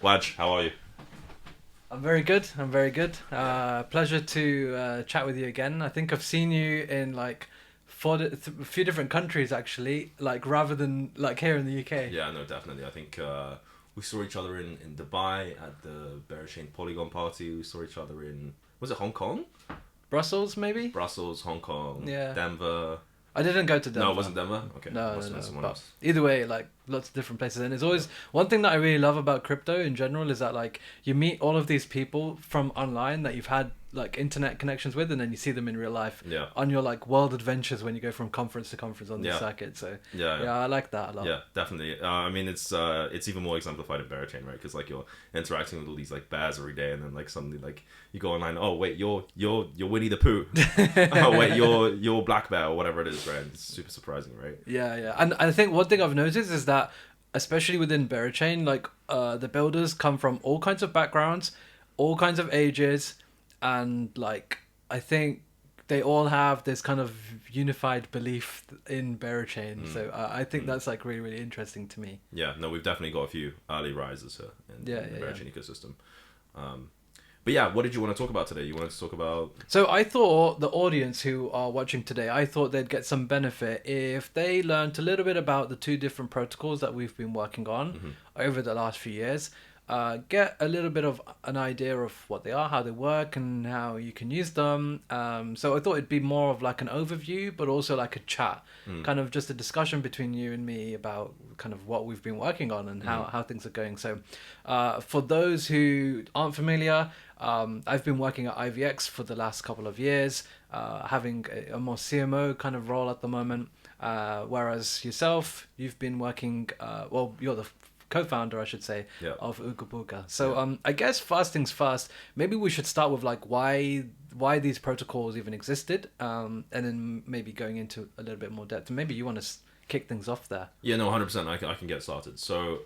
Waj, how are you? I'm very good. Pleasure to chat with you again. I think I've seen you in like a few different countries actually, like rather than like here in the UK. Yeah, no, definitely. I think we saw each other in Dubai at the Berachain Polygon party. We saw each other in, was it Hong Kong? Brussels, maybe? Brussels, Hong Kong, Yeah. Denver. I didn't go to Denver. No, it wasn't Denver? Okay. No, Must have been someone else. either way, like lots of different places. And it's always one thing that I really love about crypto in general is that like you meet all of these people from online that you've had like internet connections with, and then you see them in real life on your like world adventures when you go from conference to conference on the circuit. So yeah, I like that a lot. Yeah, definitely. I mean, it's even more exemplified in Berachain, right? Because like you're interacting with all these like bears every day, and then like suddenly like you go online. Oh wait, you're Winnie the Pooh. Oh wait, you're Black Bear or whatever it is, right? It's super surprising, right? Yeah. And I think one thing I've noticed is that especially within Berachain, like the builders come from all kinds of backgrounds, all kinds of ages. And like I think they all have this kind of unified belief in Berachain, so I think that's like really, really interesting to me. Yeah, no, we've definitely got a few early risers here in the Berachain ecosystem. But yeah, what did you want to talk about today? You wanted to talk about... So I thought the audience who are watching today, I thought they'd get some benefit if they learned a little bit about the two different protocols that we've been working on over the last few years. Get a little bit of an idea of what they are, how they work, and how you can use them. So I thought it'd be more of like an overview, but also like a chat, kind of just a discussion between you and me about kind of what we've been working on and how things are going. So for those who aren't familiar, I've been working at IVX for the last couple of years, having a more CMO kind of role at the moment, whereas yourself, you've been working, you're the co-founder, I should say, of Oogabooga. So I guess first things first, maybe we should start with like why these protocols even existed, and then maybe going into a little bit more depth. And maybe you want to kick things off there. Yeah, no, 100%. I can get started. So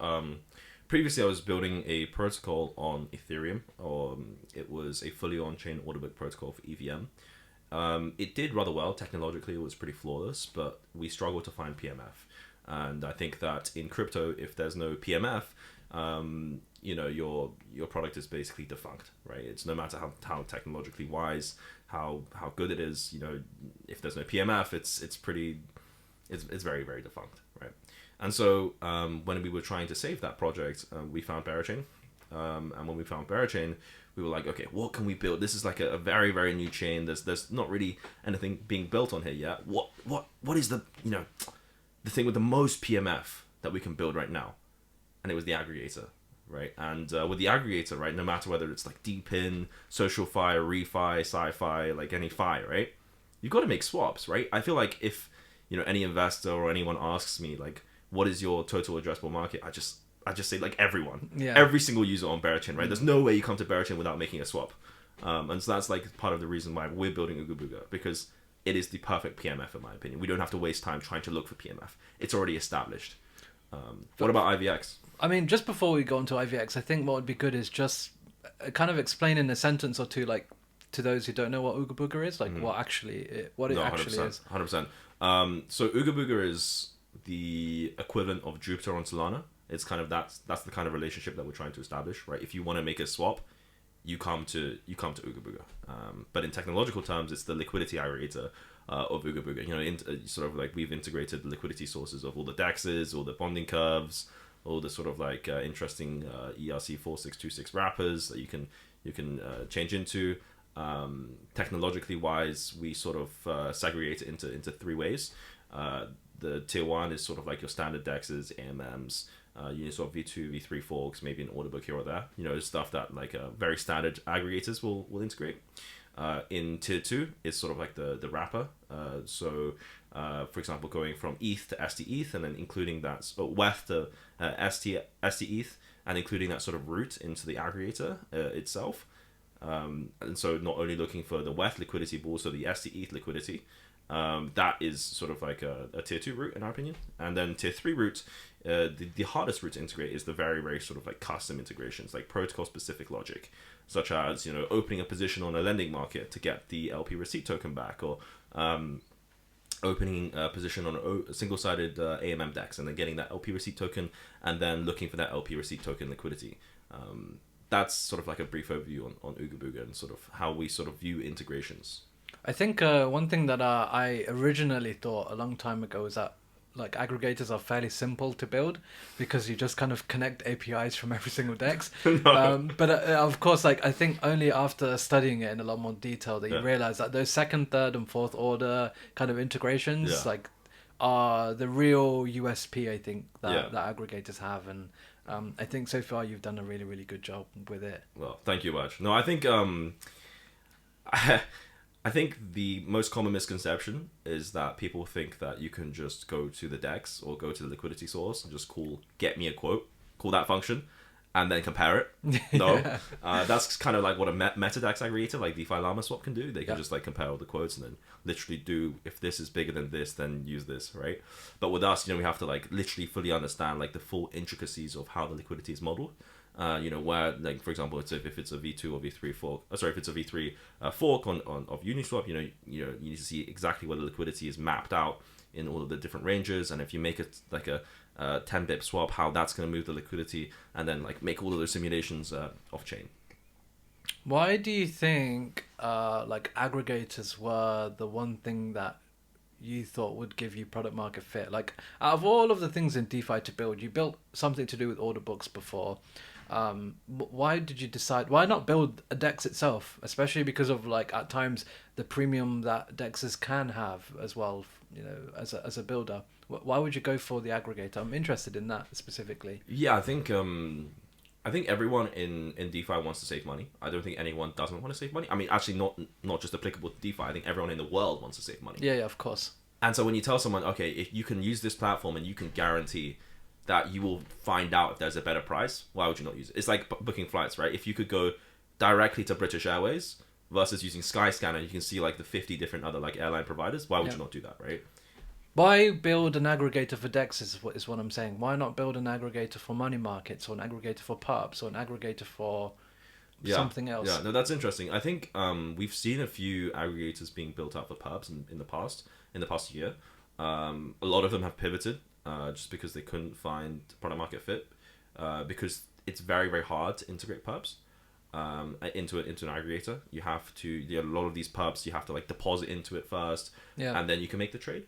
previously I was building a protocol on Ethereum, or it was a fully on-chain order book protocol for EVM. It did rather well. Technologically, it was pretty flawless, but we struggled to find PMF. And I think that in crypto, if there's no PMF, your product is basically defunct, right? It's no matter how technologically wise, how good it is, if there's no PMF, it's very, very defunct, right? And so when we were trying to save that project, we found Berachain. And when we found Berachain, we were like, okay, what can we build? This is like a very, very new chain. There's not really anything being built on here yet. What is the thing with the most PMF that we can build right now? And it was the aggregator, right? And with the aggregator, right, no matter whether it's like DePIN, social fi, refi, sci-fi, like any fi, right, you've got to make swaps, right? I feel like if any investor or anyone asks me like, what is your total addressable market, I just say like everyone, every single user on Berachain, right? There's no way you come to Berachain without making a swap. And so that's like part of the reason why we're building Oogabooga, because it is the perfect PMF in my opinion. We don't have to waste time trying to look for PMF. It's already established. What about IVX? I mean, just before we go into IVX, I think what would be good is just kind of explain in a sentence or two, like to those who don't know what Oogabooga is, like what it actually is. 100%. So Oogabooga is the equivalent of Jupiter on Solana. It's kind of that's the kind of relationship that we're trying to establish, right? If you want to make a swap, you come to Oogabooga. But in technological terms, it's the liquidity aggregator of Oogabooga. Sort of like we've integrated the liquidity sources of all the DEXs, all the bonding curves, all the sort of like interesting ERC4626 wrappers that you can change into. Technologically wise, we sort of segregate it into three ways. The tier one is sort of like your standard DEXs, AMMs, sort of V2, V3 forks, maybe an order book here or there. Stuff that like very standard aggregators will integrate. In tier 2, it's sort of like the wrapper. For example, going from ETH to STETH, and then including that WETH to STETH, and including that sort of route into the aggregator itself. And so not only looking for the WETH liquidity, but also the STETH liquidity. That is sort of like a tier 2 route in our opinion. And then tier 3 route, the hardest route to integrate is the very, very sort of like custom integrations, like protocol specific logic, such as opening a position on a lending market to get the LP receipt token back, or opening a position on a single-sided AMM DEX and then getting that LP receipt token, and then looking for that LP receipt token liquidity. That's sort of like a brief overview on Oogabooga and sort of how we sort of view integrations. I think one thing that I originally thought a long time ago is that like aggregators are fairly simple to build because you just kind of connect APIs from every single DEX. No. But of course, like I think only after studying it in a lot more detail that you realize that those second, third, and fourth order kind of integrations like are the real USP. I think that aggregators have, and I think so far you've done a really, really good job with it. Well, thank you, Waj. No, I think I think the most common misconception is that people think that you can just go to the DEX or go to the liquidity source and just get me a quote, call that function, and then compare it. No, that's kind of like what a MetaDEX aggregator like DeFi Llama Swap can do. They can just like compare all the quotes and then literally do, if this is bigger than this, then use this, right? But with us, we have to like literally fully understand like the full intricacies of how the liquidity is modeled. Where, like, for example, if it's a V2 or V3 fork, if it's a V3 fork of Uniswap, you need to see exactly where the liquidity is mapped out in all of the different ranges, and if you make it like a 10 bip swap, how that's going to move the liquidity, and then like make all of those simulations off chain. Why do you think like aggregators were the one thing that you thought would give you product market fit? Like out of all of the things in DeFi to build, you built something to do with order books before. Why did you decide, why not build a DEX itself, especially because of like at times the premium that DEXs can have as well, as a builder? Why would you go for the aggregator? I'm interested in that specifically. Yeah, I think everyone in DeFi wants to save money. I don't think anyone doesn't want to save money. I mean, actually not just applicable to DeFi. I think everyone in the world wants to save money. Yeah, of course. And so when you tell someone, okay, if you can use this platform and you can guarantee that you will find out if there's a better price, why would you not use it? It's like booking flights, right? If you could go directly to British Airways versus using Skyscanner, you can see like the 50 different other like airline providers. Why would you not do that, right? Why build an aggregator for DEX is what I'm saying. Why not build an aggregator for money markets, or an aggregator for Perps, or an aggregator for something else? Yeah, no, that's interesting. I think we've seen a few aggregators being built out for Perps in the past year. A lot of them have pivoted just because they couldn't find product market fit, because it's very, very hard to integrate Perps into an aggregator. You have to, a lot of these Perps, you have to like deposit into it first, and then you can make the trade.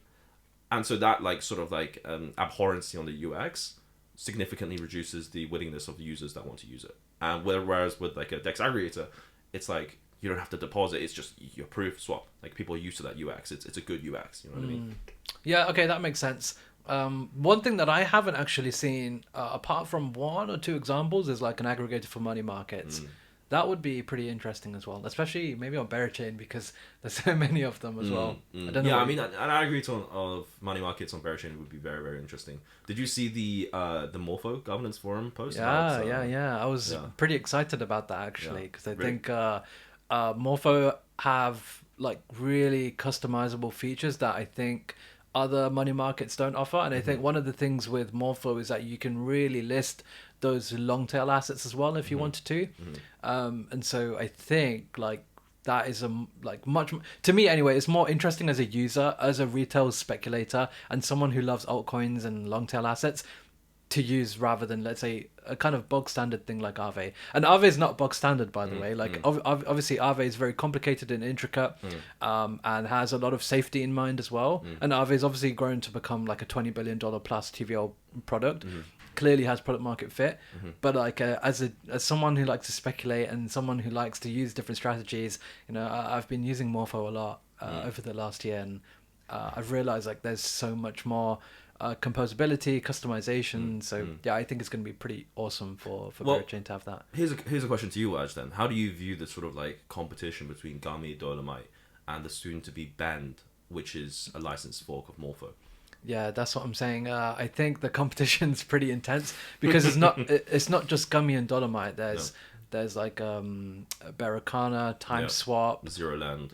And so that like sort of like abhorrency on the UX significantly reduces the willingness of the users that want to use it. And whereas with like a DEX aggregator, it's like you don't have to deposit. It's just you approve swap. Like people are used to that UX. It's a good UX. You know what I mean? Yeah. Okay, that makes sense. One thing that I haven't actually seen, apart from one or two examples, is like an aggregator for money markets. That would be pretty interesting as well, especially maybe on Berachain, because there's so many of them as well. I don't know. I mean, an aggregator of money markets on Berachain would be very, very interesting. Did you see the Morpho governance forum post? Yeah. I was pretty excited about that actually, because I think Morpho have like really customizable features that I think other money markets don't offer. And I think one of the things with Morpho is that you can really list those long tail assets as well if you wanted to. And so I think like that is much, to me anyway, it's more interesting as a user, as a retail speculator, and someone who loves altcoins and long tail assets to use, rather than, let's say, a kind of bog standard thing like Aave. And Aave is not bog standard, by the way. Like obviously Aave is very complicated and intricate, and has a lot of safety in mind as well. And Aave is obviously grown to become like a $20 billion plus TVL product. Clearly has product market fit, but like as someone who likes to speculate and someone who likes to use different strategies, I've been using Morpho a lot over the last year, and I've realized like there's so much more composability, customization. So I think it's going to be pretty awesome for Berachain to have that. Here's a question to you, Waj, then. How do you view the sort of like competition between Gummy, Dolomite, and the soon to be Bend, which is a licensed fork of Morpho? Yeah, that's what I'm saying. I think the competition's pretty intense, because it's not just Gummy and Dolomite. There's like Berachain, Time Swap, Zero Land,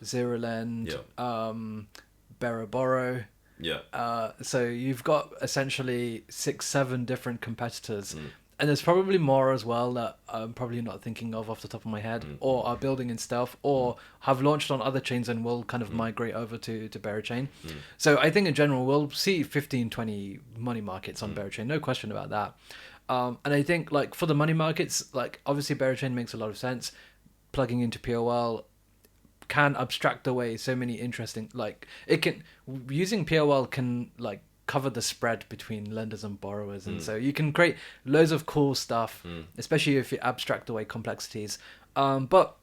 Beraboro. So you've got essentially 6-7 different competitors. And there's probably more as well that I'm probably not thinking of off the top of my head, or are building in stealth, or have launched on other chains and will kind of migrate over to Berachain. So I think in general we'll see 15-20 money markets on Berachain, no question about that. And I think like for the money markets, like obviously Berachain makes a lot of sense. Plugging into POL can abstract away so many interesting, like it can, using POL can like cover the spread between lenders and borrowers, and so you can create loads of cool stuff, especially if you abstract away complexities. But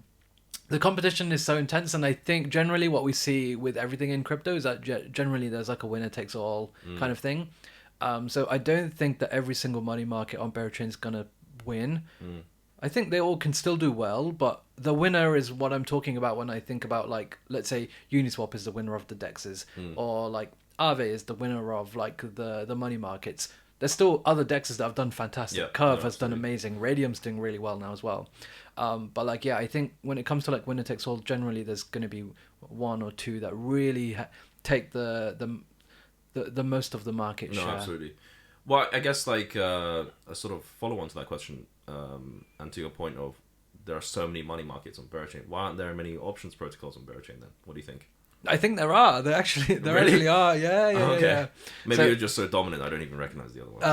the competition is so intense, and I think generally what we see with everything in crypto is that generally there's like a winner takes all kind of thing. So I don't think that every single money market on Berachain is gonna win. I think they all can still do well, but the winner is what I'm talking about when I think about, like, let's say Uniswap is the winner of the DEXs, or like Aave is the winner of like the money markets. There's still other DEXs that have done fantastic. Curve has done amazing. Radium's doing really well now as well. But like, yeah, I think when it comes to like winner takes all, generally there's going to be one or two that really take the most of the market share. No, absolutely. Well, I guess like a sort of follow on to that question, and to your point of there are so many money markets on Berachain. Why aren't there many options protocols on Berachain then? What do you think? I think there are. There actually are. Yeah. Maybe you're just so dominant I don't even recognize the other ones.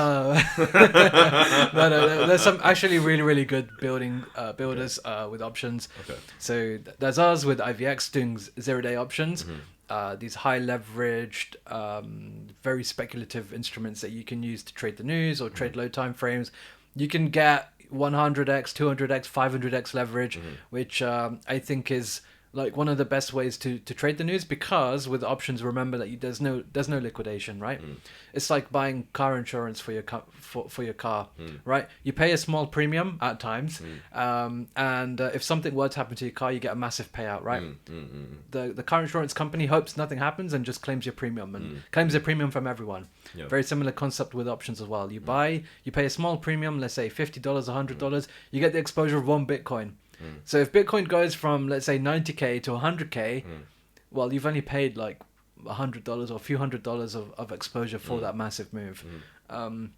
No. There's some actually really good builders with options. Okay. So there's us with IVX doing 0-day options. These high leveraged, very speculative instruments that you can use to trade the news or trade low time frames. You can get 100x, 200x, 500x leverage, which I think is like one of the best ways to trade the news, because with options, remember that there's no liquidation, right? It's like buying car insurance for your car, right? You pay a small premium at times, and if something were to happen to your car, you get a massive payout, right? The car insurance company hopes nothing happens and just claims your premium and claims the premium from everyone. Very similar concept with options as well. You pay a small premium, let's say $50, $100, you get the exposure of 1 Bitcoin. So if Bitcoin goes from, let's say, 90k to 100k, well, you've only paid like $100 or a few $100s of exposure for that massive move. Well,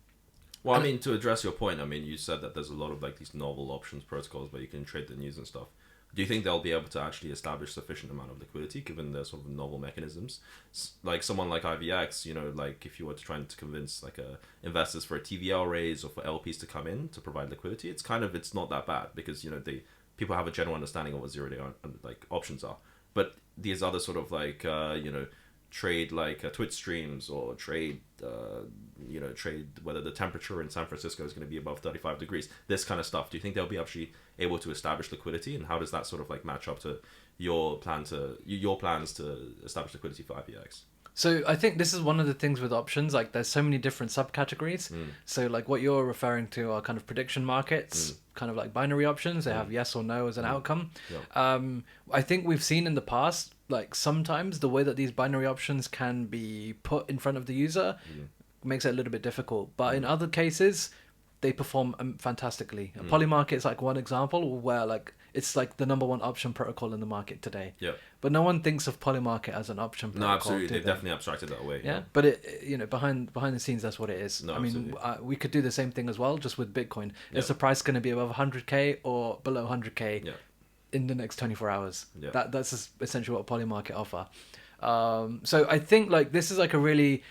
I mean, to address your point, I mean, you said that there's a lot of like these novel options protocols where you can trade the news and stuff. Do you think they'll be able to actually establish sufficient amount of liquidity given their sort of novel mechanisms? Like someone like IVX, you know, like if you were trying to convince like investors for a TVL raise or for LPs to come in to provide liquidity, it's not that bad because, you know, people have a general understanding of what 0-day like options are. But these other sort of like you know, trade like Twitch streams or trade whether the temperature in San Francisco is going to be above 35 degrees, this kind of stuff. Do you think they'll be actually able to establish liquidity, and how does that sort of like match up to your plans to establish liquidity for IVX? So I think this is one of the things with options, like there's so many different subcategories. So like what you're referring to are kind of prediction markets, kind of like binary options. They have yes or no as an outcome. I think we've seen in the past, like sometimes the way that these binary options can be put in front of the user makes it a little bit difficult. But in other cases, they perform fantastically. Polymarket is like one example where like it's like the number one option protocol in the market today. But no one thinks of Polymarket as an option protocol. No, absolutely. They've definitely abstracted that away. Yeah, but it, you know, behind the scenes, that's what it is. No, I mean, we could do the same thing as well, just with Bitcoin. Is the price going to be above 100k or below 100k in the next 24 hours? That's essentially what Polymarket offer. So I think like this is like a really,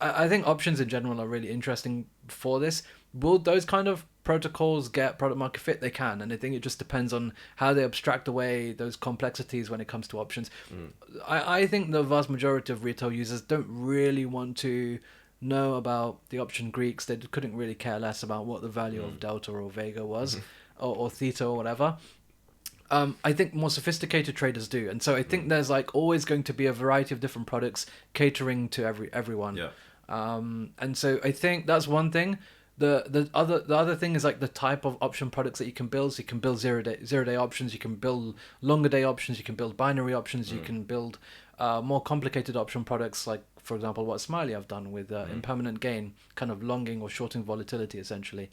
I think options in general are really interesting for this. Will those kind of protocols get product market fit? They can, and I think it just depends on how they abstract away those complexities when it comes to options. I think the vast majority of retail users don't really want to know about the option Greeks. They couldn't really care less about what the value of Delta or Vega was, or Theta or whatever. I think more sophisticated traders do, and so I think there's like always going to be a variety of different products catering to everyone. And so I think that's one thing. The other thing is like the type of option products that you can build. So you can build zero day options, you can build longer day options, you can build binary options, you can build more complicated option products, like for example what Smiley have done with impermanent gain, kind of longing or shorting volatility essentially.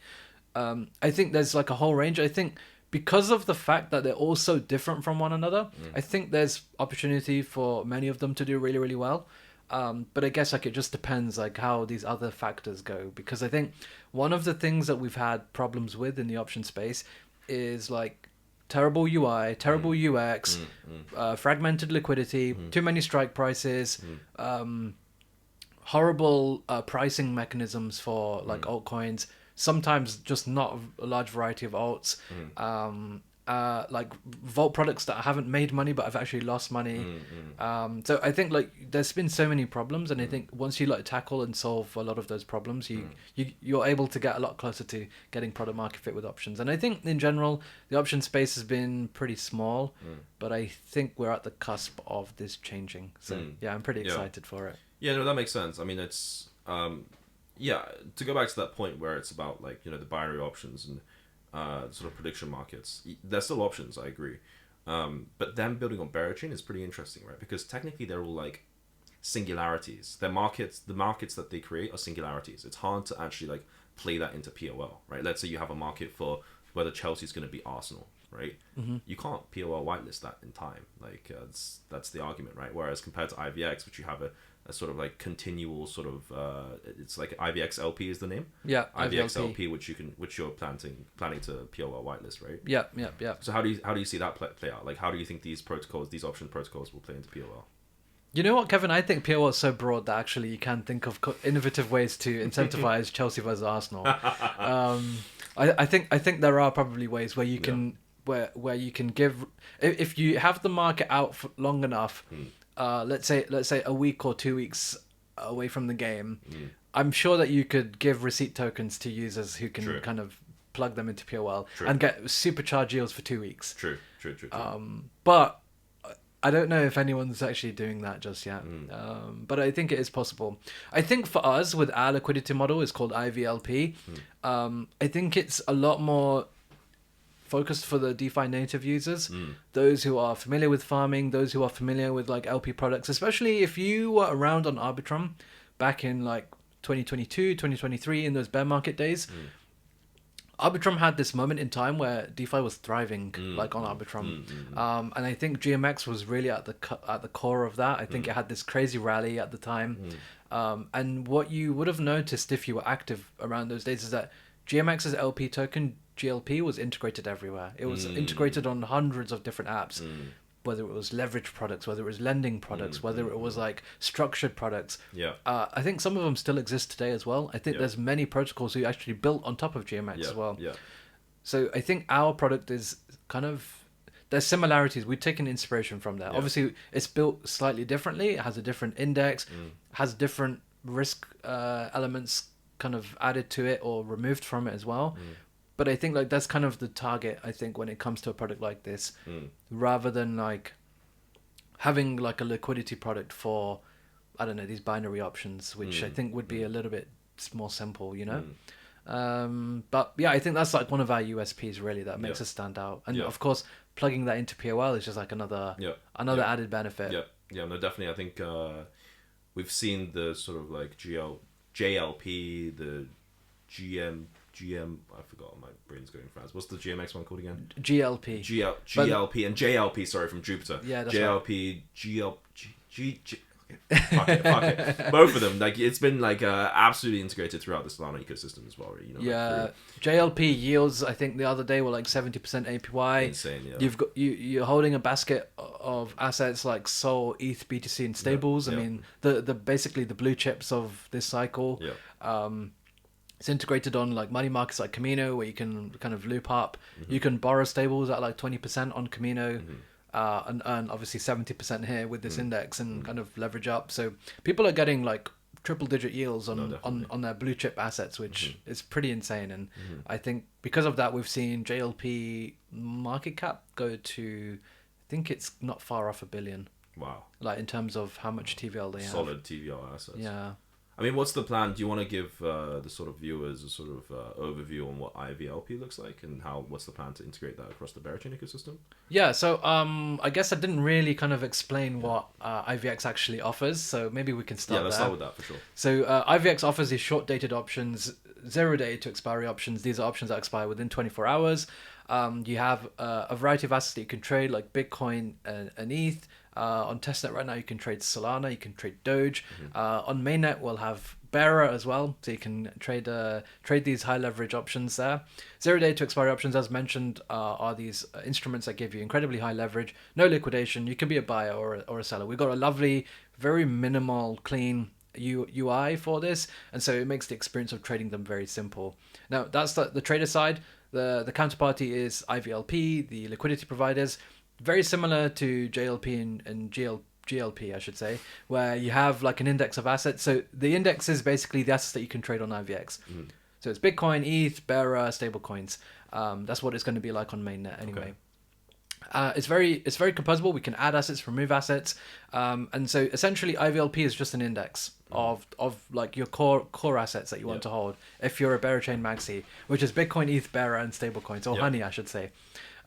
I think there's like a whole range. I think because of the fact that they're all so different from one another, I think there's opportunity for many of them to do really, really well. But I guess like it just depends like how these other factors go, because I think one of the things that we've had problems with in the option space is like terrible UI, terrible UX, fragmented liquidity, too many strike prices, horrible pricing mechanisms for like altcoins. sometimes just not a large variety of alts. Like vault products that haven't made money but have actually lost money. So I think like there's been so many problems, and I think once you like tackle and solve a lot of those problems, you're able to get a lot closer to getting product market fit with options. And I think in general the option space has been pretty small, but I think we're at the cusp of this changing. So yeah, I'm pretty excited for it. Yeah, no, that makes sense. I mean, it's yeah, to go back to that point where it's about like, you know, the binary options and sort of prediction markets, they're still options, I agree, but them building on Berachain is pretty interesting, right? Because technically they're all like singularities. Their markets, the markets that they create are singularities. It's hard to actually like play that into POL, right? Let's say you have a market for whether Chelsea's going to beat Arsenal, right? You can't POL whitelist that in time. Like that's the argument, right? Whereas compared to IVX, which you have a sort of like continual sort of it's like IVX LP is the name. Yeah, IVX IVLP. LP, which you're planning to POL whitelist, right? Yeah. So how do you see that play out? Like, how do you think these protocols, these option protocols, will play into POL? You know what, Kevin? I think POL is so broad that actually you can think of innovative ways to incentivize Chelsea versus Arsenal. I think there are probably ways where you can where you can give, if you have the market out for long enough. Let's say a week or 2 weeks away from the game, I'm sure that you could give receipt tokens to users who can kind of plug them into POL and get supercharged yields for 2 weeks. True. But I don't know if anyone's actually doing that just yet. But I think it is possible. I think for us, with our liquidity model, it's called IVLP. I think it's a lot more focused for the DeFi native users, those who are familiar with farming, those who are familiar with like LP products, especially if you were around on Arbitrum back in like 2022, 2023 in those bear market days. Arbitrum had this moment in time where DeFi was thriving, like on Arbitrum, and I think GMX was really at the core of that. I think it had this crazy rally at the time, and what you would have noticed if you were active around those days is that GMX's LP token GLP was integrated everywhere. It was integrated on hundreds of different apps, whether it was leverage products, whether it was lending products, whether it was like structured products. I think some of them still exist today as well. I think there's many protocols who actually built on top of GMX as well. So I think our product is kind of, there's similarities. We've taken inspiration from there. Obviously, it's built slightly differently. It has a different index, has different risk elements kind of added to it or removed from it as well. But I think like that's kind of the target, I think, when it comes to a product like this, rather than like having like a liquidity product for, I don't know, these binary options, which I think would be a little bit more simple, you know? But yeah, I think that's like one of our USPs really that makes us stand out. And of course, plugging that into POL is just like another added benefit. No, definitely. I think we've seen the sort of like JLP, the GM, I forgot, my brain's going fast. What's the GMX one called again? GLP. GLP and JLP, sorry, from Jupiter. Yeah, that's JLP, right. Fuck it. Both of them, like, it's been like absolutely integrated throughout the Solana ecosystem as well, you know. Yeah, like, JLP yields, I think the other day were like 70% APY. Insane, yeah. You've got you're holding a basket of assets like Sol, ETH, BTC, and stables. I mean, the basically the blue chips of this cycle. It's integrated on like money markets like Camino, where you can kind of loop up. You can borrow stables at like 20% on Camino, and earn obviously 70% here with this index and kind of leverage up. So people are getting like triple-digit yields on their blue chip assets, which is pretty insane. And I think because of that, we've seen JLP market cap go to, I think it's not far off $1 billion. Wow! Like in terms of how much TVL they have. Solid TVL assets. Yeah. I mean, what's the plan? Do you want to give the sort of viewers a sort of overview on what IVLP looks like and what's the plan to integrate that across the Berachain ecosystem? Yeah, so I guess I didn't really kind of explain what IVX actually offers, so maybe we can start there. Yeah, let's start with that for sure. So IVX offers these short-dated options, 0-day to expiry options. These are options that expire within 24 hours. You have a variety of assets that you can trade, like Bitcoin and ETH. On testnet right now, you can trade Solana, you can trade Doge. On mainnet, we'll have Bera as well, so you can trade these high leverage options there. 0-day to expiry options, as mentioned, are these instruments that give you incredibly high leverage, no liquidation. You can be a buyer or a seller. We've got a lovely, very minimal, clean UI for this, and so it makes the experience of trading them very simple. Now that's the trader side. The counterparty is IVLP, the liquidity providers, very similar to JLP and GLP, I should say, where you have like an index of assets. So the index is basically the assets that you can trade on IVX. So it's Bitcoin, ETH, Bera, stablecoins. That's what it's going to be like on mainnet anyway. Okay. It's very composable. We can add assets, remove assets, and so essentially IVLP is just an index of like your core assets that you want to hold. If you're a Berachain maxi, which is Bitcoin, ETH, Bera, and stablecoins, or Honey, I should say.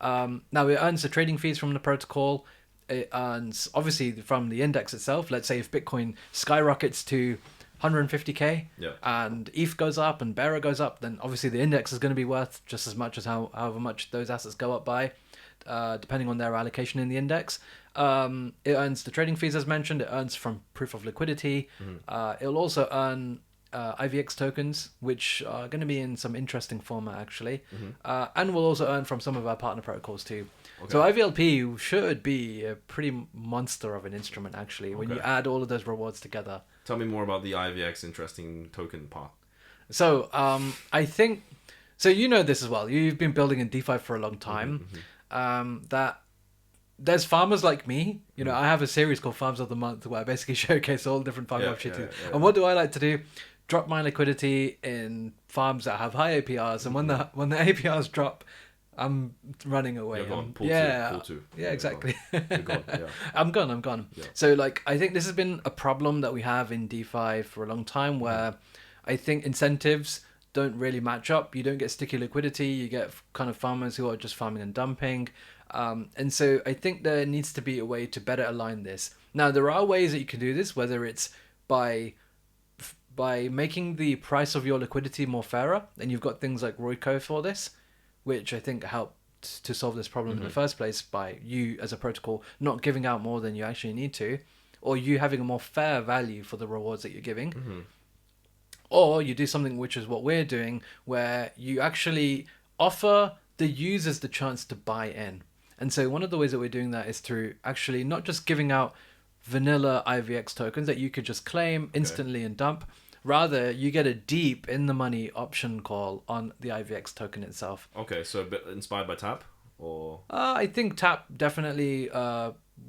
Now it earns the trading fees from the protocol. It earns obviously from the index itself. Let's say if Bitcoin skyrockets to 150k and ETH goes up and Bera goes up, then obviously the index is going to be worth just as much as however much those assets go up by. Depending on their allocation in the index. It earns the trading fees as mentioned. It earns from proof of liquidity. It'll also earn IVX tokens, which are going to be in some interesting format actually. And will also earn from some of our partner protocols too. Okay. So IVLP should be a pretty monster of an instrument actually when you add all of those rewards together. Tell me more about the IVX interesting token part. So I think, so you know this as well. You've been building in DeFi for a long time. That there's farmers like me, you know, I have a series called Farms of the Month where I basically showcase all different farming opportunities. And what do I like to do? Drop my liquidity in farms that have high APRs, and when the APRs drop, I'm running away. Pull two. Yeah, exactly. You're gone. I'm gone. Yeah. So like I think this has been a problem that we have in DeFi for a long time where I think incentives don't really match up. You don't get sticky liquidity. You get kind of farmers who are just farming and dumping. And so I think there needs to be a way to better align this. Now, there are ways that you can do this, whether it's by making the price of your liquidity more fairer. And you've got things like Royco for this, which I think helped to solve this problem in the first place by you as a protocol not giving out more than you actually need to, or you having a more fair value for the rewards that you're giving. Or you do something which is what we're doing, where you actually offer the users the chance to buy in. And so one of the ways that we're doing that is through actually not just giving out vanilla IVX tokens that you could just claim instantly and dump. Rather, you get a deep in the money option call on the IVX token itself. Okay, so a bit inspired by Tap, or? I think Tap definitely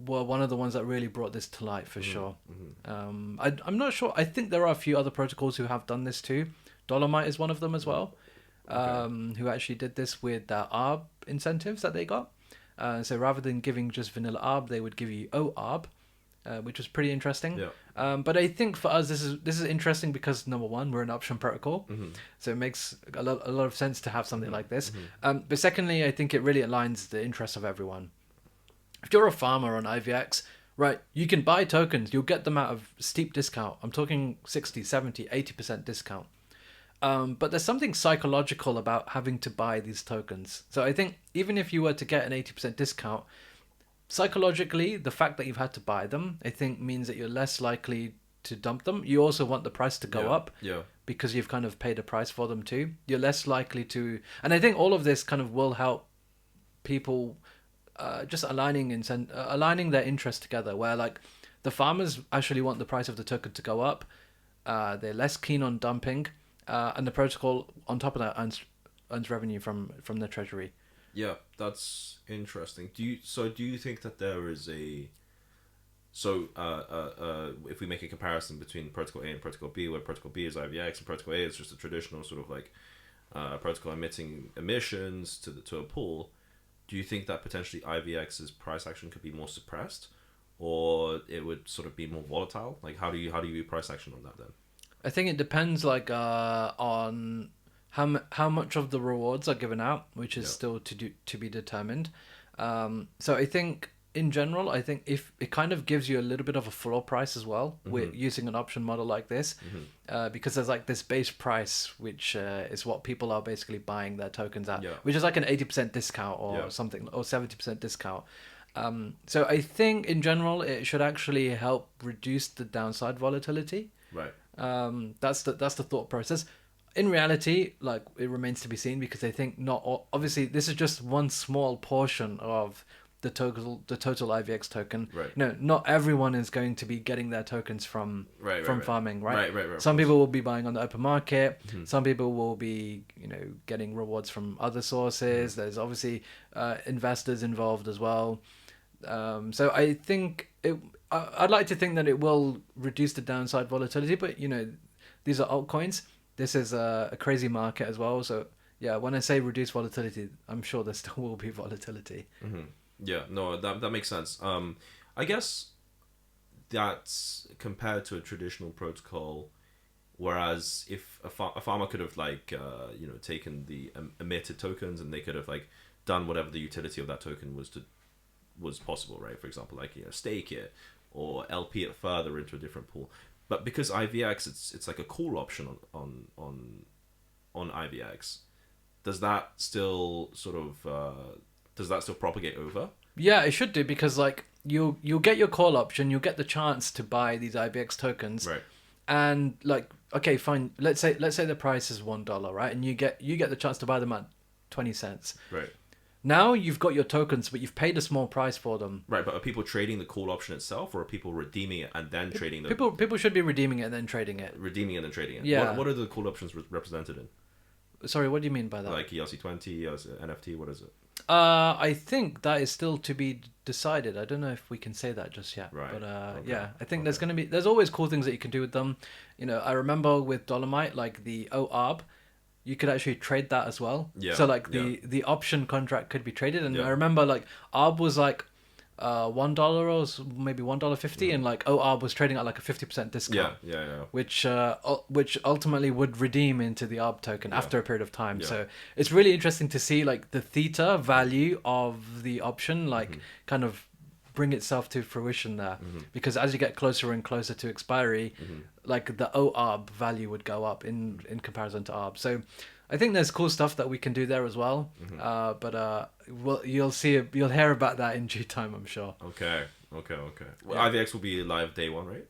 were one of the ones that really brought this to light for sure. I'm not sure. I think there are a few other protocols who have done this too. Dolomite is one of them as well, who actually did this with their ARB incentives that they got. So rather than giving just vanilla ARB, they would give you oARB, which was pretty interesting. But I think for us, this is interesting because number one, we're an option protocol, so it makes a lot of sense to have something like this. But secondly, I think it really aligns the interests of everyone. If you're a farmer on IVX, right, you can buy tokens. You'll get them at a steep discount. I'm talking 60, 70, 80% discount. But there's something psychological about having to buy these tokens. So I think even if you were to get an 80% discount, psychologically, the fact that you've had to buy them, I think means that you're less likely to dump them. You also want the price to go up because you've kind of paid a price for them too. You're less likely to... And I think all of this kind of will help people... just aligning their interests together, where like the farmers actually want the price of the token to go up, they're less keen on dumping, and the protocol on top of that earns revenue from the treasury. Yeah, that's interesting. Do you think that there is a if we make a comparison between protocol A and protocol B, where protocol B is IVX and protocol A is just a traditional sort of like protocol emitting emissions to a pool, do you think that potentially IVX's price action could be more suppressed, or it would sort of be more volatile? Like how do you view price action on that then? I think it depends like on how much of the rewards are given out, which is still to be determined. So I think in general, I think if it kind of gives you a little bit of a floor price as well with using an option model like this, because there's like this base price, which is what people are basically buying their tokens at, which is like an 80% discount or something, or 70% discount. So I think in general, it should actually help reduce the downside volatility. Right. That's the thought process. In reality, like it remains to be seen, because I think not all, obviously this is just one small portion of the total IVX token. Right. Not everyone is going to be getting their tokens from farming, right? Right. Some people will be buying on the open market. Some people will be, getting rewards from other sources. There's obviously investors involved as well. So I think I'd like to think that it will reduce the downside volatility, but these are altcoins. This is a crazy market as well. So yeah, when I say reduce volatility, I'm sure there still will be volatility. Yeah, no, that makes sense. I guess that's compared to a traditional protocol. Whereas if a farmer could have taken the emitted tokens and they could have done whatever the utility of that token was possible, right? For example, stake it or LP it further into a different pool. But because IVX, it's like a call option on IVX. Does that still propagate over? Yeah, it should do, because you'll get your call option, you'll get the chance to buy these IVX tokens, right? And okay, fine. Let's say the price is $1, right? And you get the chance to buy them at 20 cents. Right. Now you've got your tokens, but you've paid a small price for them. Right, but are people trading the call option itself, or are people redeeming it and then trading them? People should be redeeming it and then trading it. Redeeming it and then trading it. Yeah. What are the call options represented in? Sorry, what do you mean by that? Like ERC20, NFT, what is it? I think that is still to be decided. I don't know if we can say that just yet. Right. But Okay. yeah, I think there's always cool things that you can do with them. I remember with Dolomite, the oArb, you could actually trade that as well. Yeah. So the option contract could be traded, and Yeah. I remember ARB was $1 or maybe $1.50, and oArb was trading at a 50% discount. Yeah. Which ultimately would redeem into the ARB token after a period of time. Yeah. So it's really interesting to see the theta value of the option kind of bring itself to fruition there, because as you get closer and closer to expiry, the oArb value would go up in comparison to ARB. So I think there's cool stuff that we can do there as well. But you'll hear about that in due time, I'm sure. Okay. Well, IVX will be live day one, right?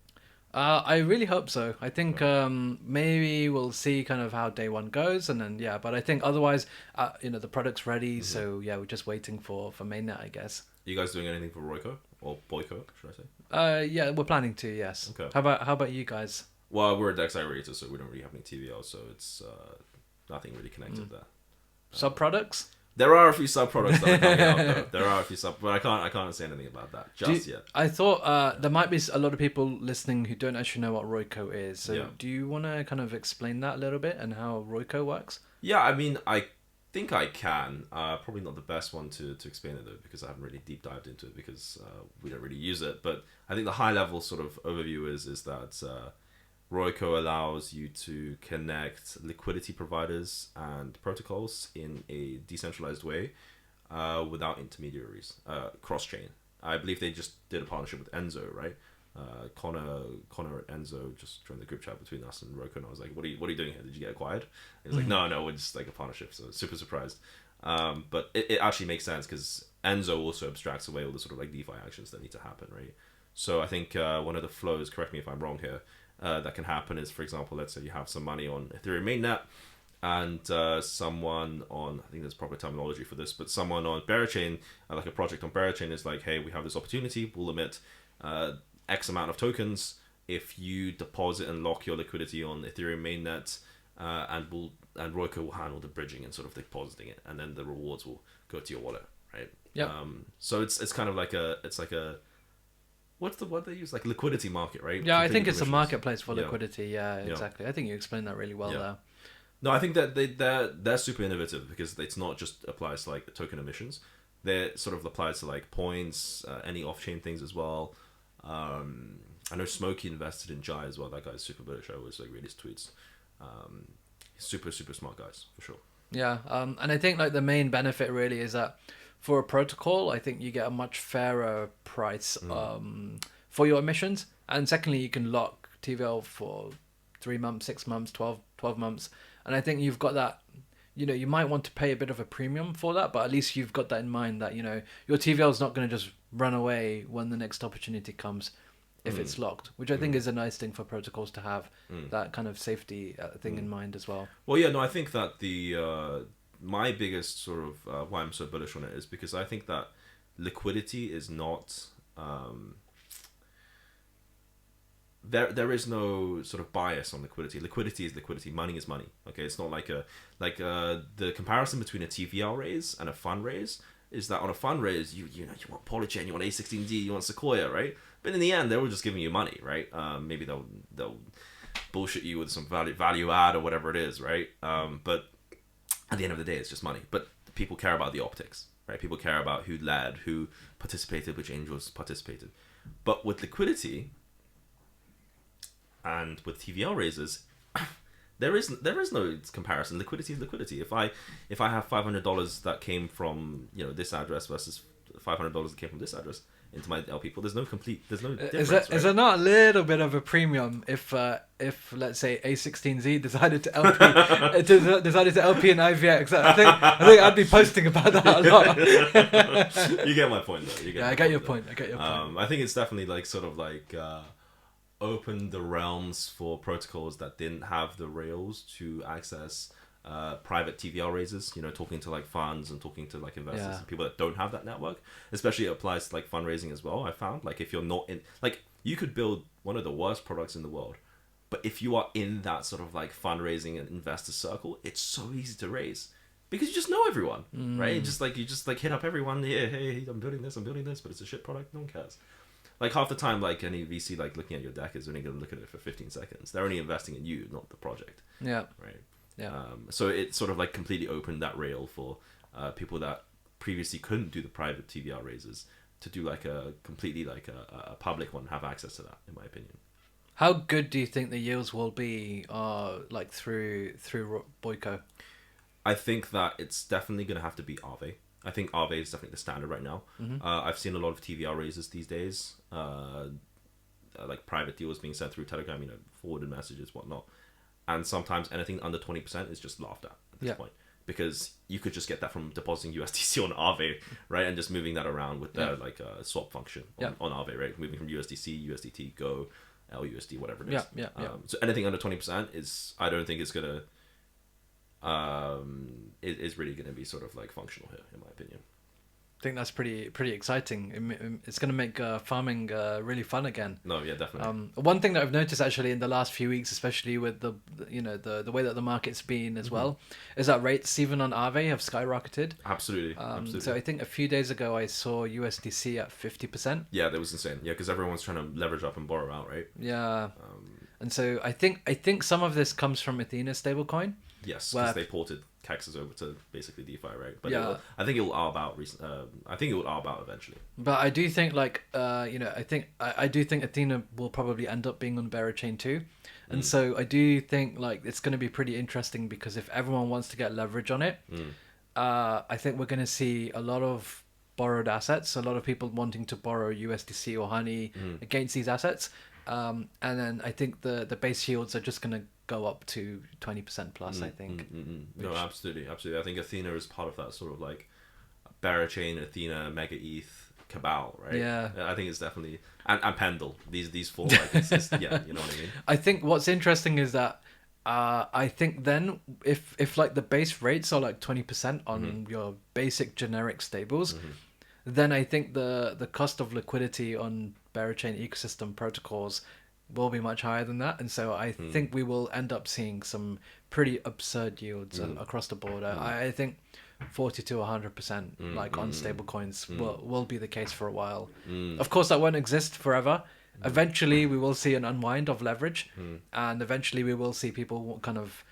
I really hope so. I think maybe we'll see kind of how day one goes, and then but I think otherwise, the product's ready. So yeah, we're just waiting for mainnet, I guess. You guys doing anything for Royco or Boyco, should I say? Yeah, we're planning to. Yes. Okay. How about you guys? Well, we're a DEX aggregator, so we don't really have any TVL, so it's nothing really connected there. Sub products? There are a few sub products that are coming out, though. There are a few sub, but I can't say anything about that just yet. I thought there might be a lot of people listening who don't actually know what Royco is. So do you want to kind of explain that a little bit and how Royco works? Yeah, I mean, I think I can. Probably not the best one to explain it though, because I haven't really deep dived into it because we don't really use it. But I think the high level sort of overview is that Royco allows you to connect liquidity providers and protocols in a decentralized way without intermediaries, cross-chain. I believe they just did a partnership with Enzo, right? Connor and Enzo just joined the group chat between us and Royco, and I was like, what are you doing here? Did you get acquired? And he was like, no, we're just a partnership, so super surprised. But it actually makes sense because Enzo also abstracts away all the sort of DeFi actions that need to happen, right? So I think one of the flows, correct me if I'm wrong here, that can happen is, for example, let's say you have some money on Ethereum mainnet and someone on, I think there's proper terminology for this, but someone on Berachain, like a project on Berachain is like, hey, we have this opportunity, we'll emit X amount of tokens if you deposit and lock your liquidity on Ethereum mainnet, and Royco will handle the bridging and sort of depositing it, and then the rewards will go to your wallet, right? Yeah. So it's kind of like a what's the word they use? Liquidity market, right? Yeah, I think it's a marketplace for liquidity. Yeah, exactly. Yeah. I think you explained that really well there. No, I think that they're super innovative because it's not just applies to token emissions. They sort of applies to points, any off-chain things as well. I know Smokey invested in Jai as well. That guy's super bullish. I always read his tweets. Super smart guys for sure. Yeah, and I think the main benefit really is that for a protocol, I think you get a much fairer price for your emissions, and secondly, you can lock TVL for 3 months, 6 months, 12 months, and I think you've got that. You might want to pay a bit of a premium for that, but at least you've got that in mind that your TVL is not going to just run away when the next opportunity comes if it's locked, which I think is a nice thing for protocols to have, that kind of safety thing in mind as well. Well, yeah, no, I think that my biggest sort of why I'm so bullish on it is because I think that liquidity is not there is no sort of bias on liquidity. Liquidity is liquidity. Money is money. Okay, it's not like the comparison between a TVL raise and a fund raise is that on a fund raise you want Polychain, you want A16Z, you want Sequoia, right? But in the end, they were just giving you money, right? Maybe they'll bullshit you with some value add or whatever it is, right? But at the end of the day, it's just money. But people care about the optics, right? People care about who led, who participated, which angels participated. But with liquidity and with TVL raises, there is no comparison. Liquidity is liquidity. If I have $500 that came from this address versus $500 that came from this address into my LP pool, there's no difference. Is there not a little bit of a premium if let's say A16Z decided to LP decided to LP in IVX? I think I'd be posting about that a lot. You get my point though. I get your point. I think it's definitely like sort of like opened the realms for protocols that didn't have the rails to access private TVL raises, talking to like funds and talking to like investors and people that don't have that network. Especially it applies to like fundraising as well. I found like if you're not in, like you could build one of the worst products in the world, but if you are in that sort of like fundraising and investor circle, it's so easy to raise because you just know everyone, right? You just hit up everyone. Yeah, hey, I'm building this, but it's a shit product. No one cares. Like half the time, like any VC like looking at your deck is only going to look at it for 15 seconds. They're only investing in you, not the project. Yeah. Right. Yeah. So it sort of like completely opened that rail for people that previously couldn't do the private TVL raises to do like a completely like a public one, have access to that, in my opinion. How good do you think the yields will be like through Royco? I think that it's definitely going to have to be Aave. I think Aave is definitely the standard right now. I've seen a lot of TVL raises these days, like private deals being sent through Telegram, forwarded messages, whatnot. And sometimes anything under 20% is just laughed at this point. Because you could just get that from depositing USDC on Aave, right? And just moving that around with their like swap function on Aave, right? Moving from USDC, USDT, Go, LUSD, whatever it is. So anything under 20% is, I don't think it's going to... is really going to be sort of like functional here, in my opinion. I think that's pretty exciting. It's going to make farming really fun again. No, yeah, definitely. One thing that I've noticed actually in the last few weeks, especially with the way that the market's been as well, is that rates even on Aave have skyrocketed. Absolutely. So I think a few days ago I saw USDC at 50%. Yeah, that was insane. Yeah, because everyone's trying to leverage up and borrow out, right? Yeah. And so I think some of this comes from Athena stablecoin. Yes, because they ported Caxes over to basically DeFi, right? But I think it will all about eventually. But I do think I do think Athena will probably end up being on Berachain too, and so I do think like it's going to be pretty interesting because if everyone wants to get leverage on it, I think we're going to see a lot of borrowed assets, a lot of people wanting to borrow USDC or Honey against these assets, and then I think the base yields are just going to go up to 20% plus, I think. No, absolutely. I think Athena is part of that sort of like Berachain, Athena, Mega ETH cabal, right? Yeah. I think it's definitely and Pendle. These four, like it's yeah, you know what I mean. I think what's interesting is that I think then if like the base rates are like 20% on your basic generic stables, then I think the cost of liquidity on Berachain ecosystem protocols will be much higher than that, and so I think we will end up seeing some pretty absurd yields across the board. I think 40 to 100% like on stable coins will be the case for a while. Of course that won't exist forever. Eventually we will see an unwind of leverage, and eventually we will see people kind of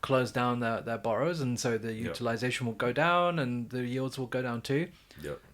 close down their borrows, and so the utilization will go down and the yields will go down too.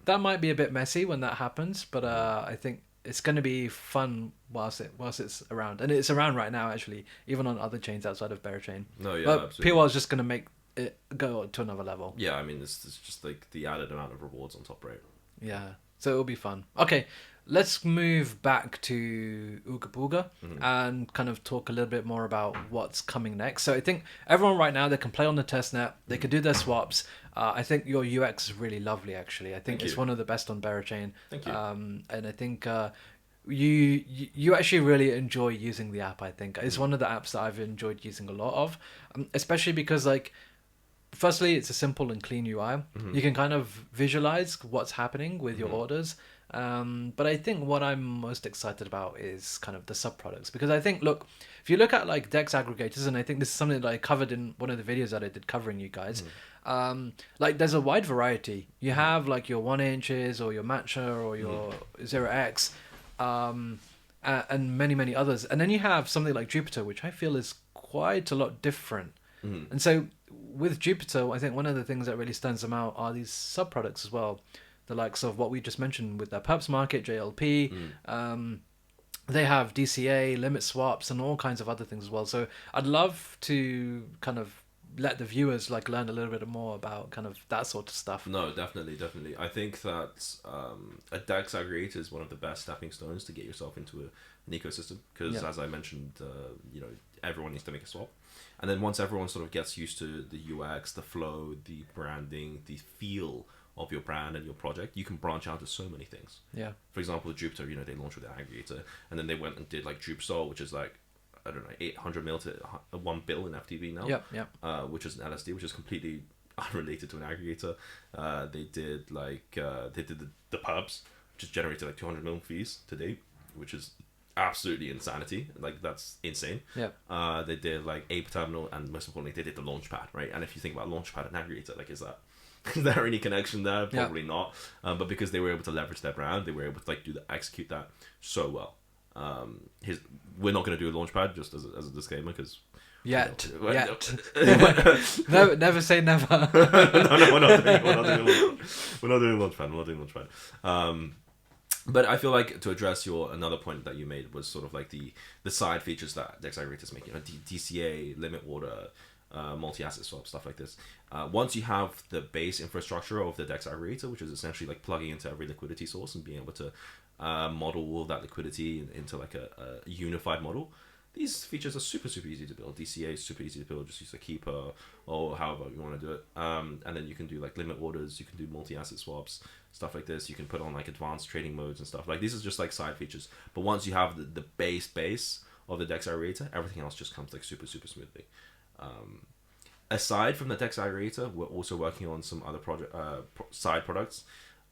That might be a bit messy when that happens, but I think it's going to be fun whilst it's around, and it's around right now actually, even on other chains outside of Berachain. No, yeah, but absolutely. PWAL is just going to make it go to another level. Yeah, I mean it's just like the added amount of rewards on top, right? Yeah, so it'll be fun. Okay, let's move back to Oogabooga and kind of talk a little bit more about what's coming next. So I think everyone right now, they can play on the testnet, they can do their swaps. I think your UX is really lovely, actually. I think it's one of the best on Berachain. Thank you. And I think you actually really enjoy using the app. I think it's one of the apps that I've enjoyed using a lot of, especially because like firstly, it's a simple and clean UI. You can kind of visualize what's happening with your orders. But I think what I'm most excited about is kind of the subproducts, because I think, look, if you look at like DEX aggregators, and I think this is something that I covered in one of the videos that I did covering you guys, like there's a wide variety. You have like your 1 inches or your matcha or your 0x, and many others. And then you have something like Jupiter, which I feel is quite a lot different. And so with Jupiter, I think one of the things that really stands them out are these subproducts as well. The likes of what we just mentioned with their Perps market, JLP. They have DCA, limit swaps, and all kinds of other things as well. So I'd love to kind of let the viewers like learn a little bit more about kind of that sort of stuff. No, definitely. I think that a DEX aggregator is one of the best stepping stones to get yourself into an ecosystem, because as I mentioned, everyone needs to make a swap. And then once everyone sort of gets used to the UX, the flow, the branding, the feel of your brand and your project, you can branch out to so many things. Yeah. For example, Jupiter, they launched with the aggregator, and then they went and did like JupSol, which is like, I don't know, 800 mil to 1 bill in FTV now. Which is an LSD, which is completely unrelated to an aggregator. They did the Perps, which has generated like 200 million fees to date, which is absolutely insanity. Like, that's insane. They did like Ape Terminal, and most importantly, they did the Launchpad, right? And if you think about Launchpad and aggregator, like, is there any connection there? Probably not. But because they were able to leverage their brand, they were able to like execute that so well. We're not going to do a Launchpad, just as a disclaimer, because yet. No, never say never. no, we're not doing Launchpad. But I feel like, to address another point that you made, was sort of like the side features that DEX aggregators make, DCA, limit order, multi-asset swap, stuff like this. Once you have the base infrastructure of the DEX aggregator, which is essentially like plugging into every liquidity source and being able to model all of that liquidity into like a unified model, these features are super easy to build. DCA is super easy to build. Just use a keeper or however you want to do it. And then you can do like limit orders. You can do multi-asset swaps, stuff like this. You can put on like advanced trading modes and stuff. Like, these are just like side features. But once you have the base of the DEX aggregator, everything else just comes like super smoothly. Aside from the DEX aggregator, we're also working on some other side products.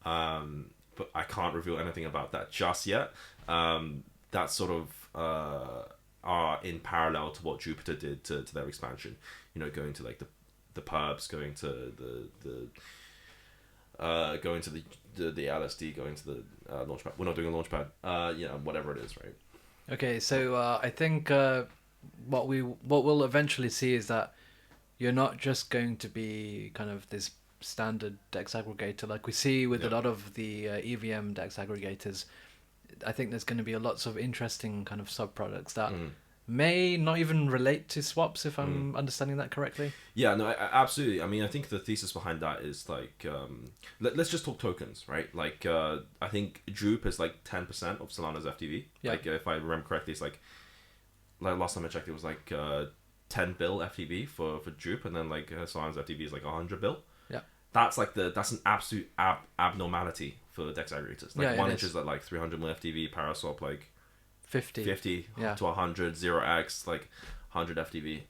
But I can't reveal anything about that just yet. That sort of are in parallel to what Jupiter did to their expansion. Going to like the Perps, going to the LSD, going to the Launchpad. We're not doing a Launchpad. Whatever it is, right? Okay, so I think what we'll eventually see is that you're not just going to be kind of this standard DEX aggregator like we see with a lot of the EVM DEX aggregators. I think there's going to be lots of interesting kind of subproducts that may not even relate to swaps, if I'm understanding that correctly. Yeah, no, absolutely. I mean, I think the thesis behind that is like, let's just talk tokens, right? Like, I think Drupe is like 10% of Solana's FTV. Like, if I remember correctly, it's like last time I checked, it was like 10 bill FTV for Drupe, and then like Solana's FTV is like 100 bill. That's an absolute abnormality for DEX aggregators. Like, 1 inch is at like 300 mil FTV, Paraswap like 50 to 100, 0x like 100 FTV.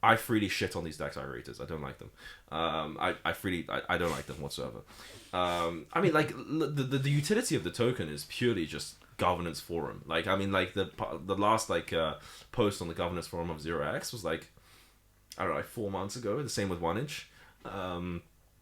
I freely shit on these DEX aggregators. I don't like them. I don't like them whatsoever. I mean, like, the utility of the token is purely just governance forum. Like, I mean, like the last like post on the governance forum of 0x was like, I don't know, like 4 months ago. The same with 1 inch.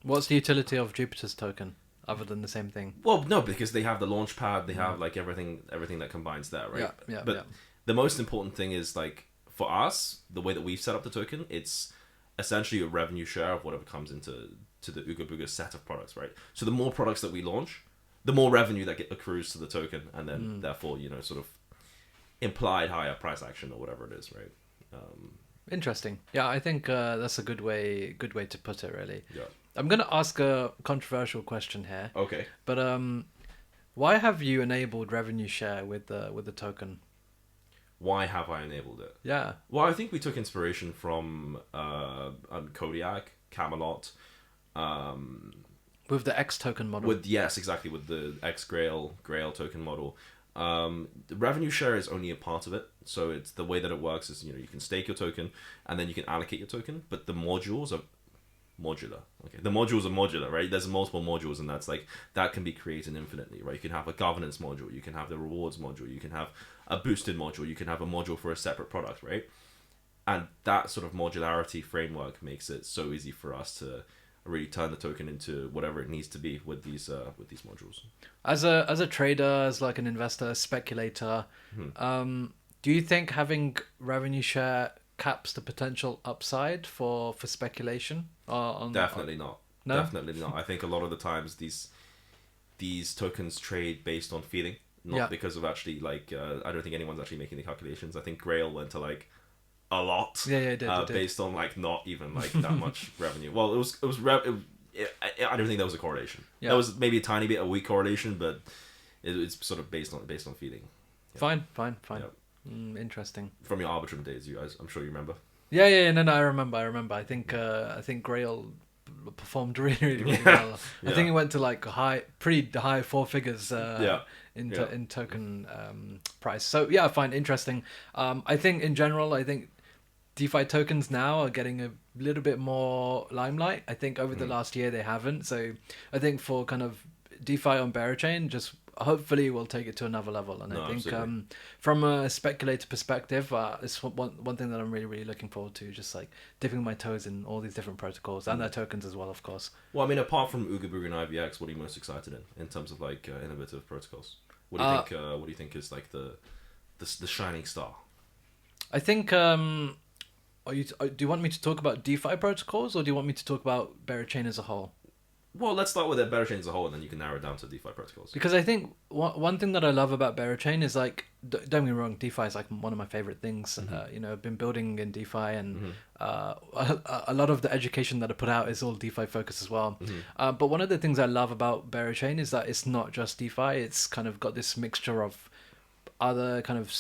What's the utility of Jupiter's token other than the same thing? Well, no, because they have the Launchpad. They have like everything that combines there, right? But the most important thing is, like, for us, the way that we've set up the token, it's essentially a revenue share of whatever comes into the Oogabooga set of products, right? So the more products that we launch, the more revenue that accrues to the token, and then therefore, sort of implied higher price action or whatever it is, right? Interesting. Yeah, I think that's a good way to put it, really. Yeah. I'm going to ask a controversial question here. Okay. But why have you enabled revenue share with the token? Why have I enabled it? Yeah. Well, I think we took inspiration from Kodiak, Camelot. With the X token model. Yes, exactly, with the X Grail token model. The revenue share is only a part of it. So it's the way that it works is, you can stake your token and then you can allocate your token, but the modules are modular. Okay, the modules are modular, right? There's multiple modules, and that can be created infinitely, right? You can have a governance module, you can have the rewards module, you can have a boosted module, you can have a module for a separate product, right? And that sort of modularity framework makes it so easy for us to really turn the token into whatever it needs to be with these modules. As a trader, as like an investor, a speculator, do you think having revenue share caps the potential upside for speculation? Definitely not. No? Definitely not. I think a lot of the times these tokens trade based on feeling, not because of actually I don't think anyone's actually making the calculations. I think Grail went to a lot. Yeah, it did. Based on not even that much revenue. Well, I don't think there was a correlation. Yeah. There was maybe a tiny bit, a weak correlation, but it's sort of based on feeling. Yeah. Fine. Yeah. Interesting. From your Arbitrum days, you guys, I'm sure you remember. Yeah. No, I remember. I think Grail performed really well. I think it went to pretty high four figures in token price. So yeah, fine, interesting. I think in general, DeFi tokens now are getting a little bit more limelight. I think over the last year they haven't. So I think for kind of DeFi on Berachain, just hopefully we'll take it to another level. And I think from a speculator perspective, it's one thing that I'm really looking forward to, just dipping my toes in all these different protocols and their tokens as well, of course. Well, I mean, apart from Oogabooga and IVX, what are you most excited in terms of innovative protocols? What do you think? What do you think is the shining star? I think. Do you want me to talk about DeFi protocols, or do you want me to talk about Berachain as a whole? Well, let's start with Berachain as a whole, and then you can narrow it down to DeFi protocols. Because I think one thing that I love about Berachain is don't get me wrong, DeFi is one of my favorite things. I've been building in DeFi, and a lot of the education that I put out is all DeFi focused as well. But one of the things I love about Berachain is that it's not just DeFi; it's kind of got this mixture of other kind of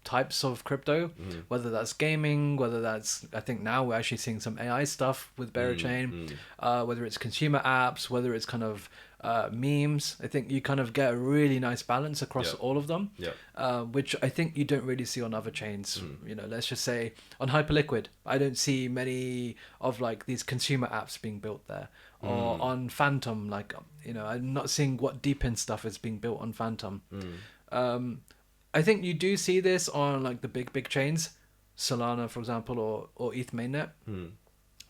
types of crypto, whether that's gaming, whether that's, I think now we're actually seeing some AI stuff with Berachain, whether it's consumer apps, whether it's kind of memes. I think you kind of get a really nice balance across all of them, which I think you don't really see on other chains. Let's just say on Hyperliquid, I don't see many of these consumer apps being built there, or on Phantom, I'm not seeing what deep-in stuff is being built on Phantom. I think you do see this on the big chains, Solana, for example, or ETH mainnet.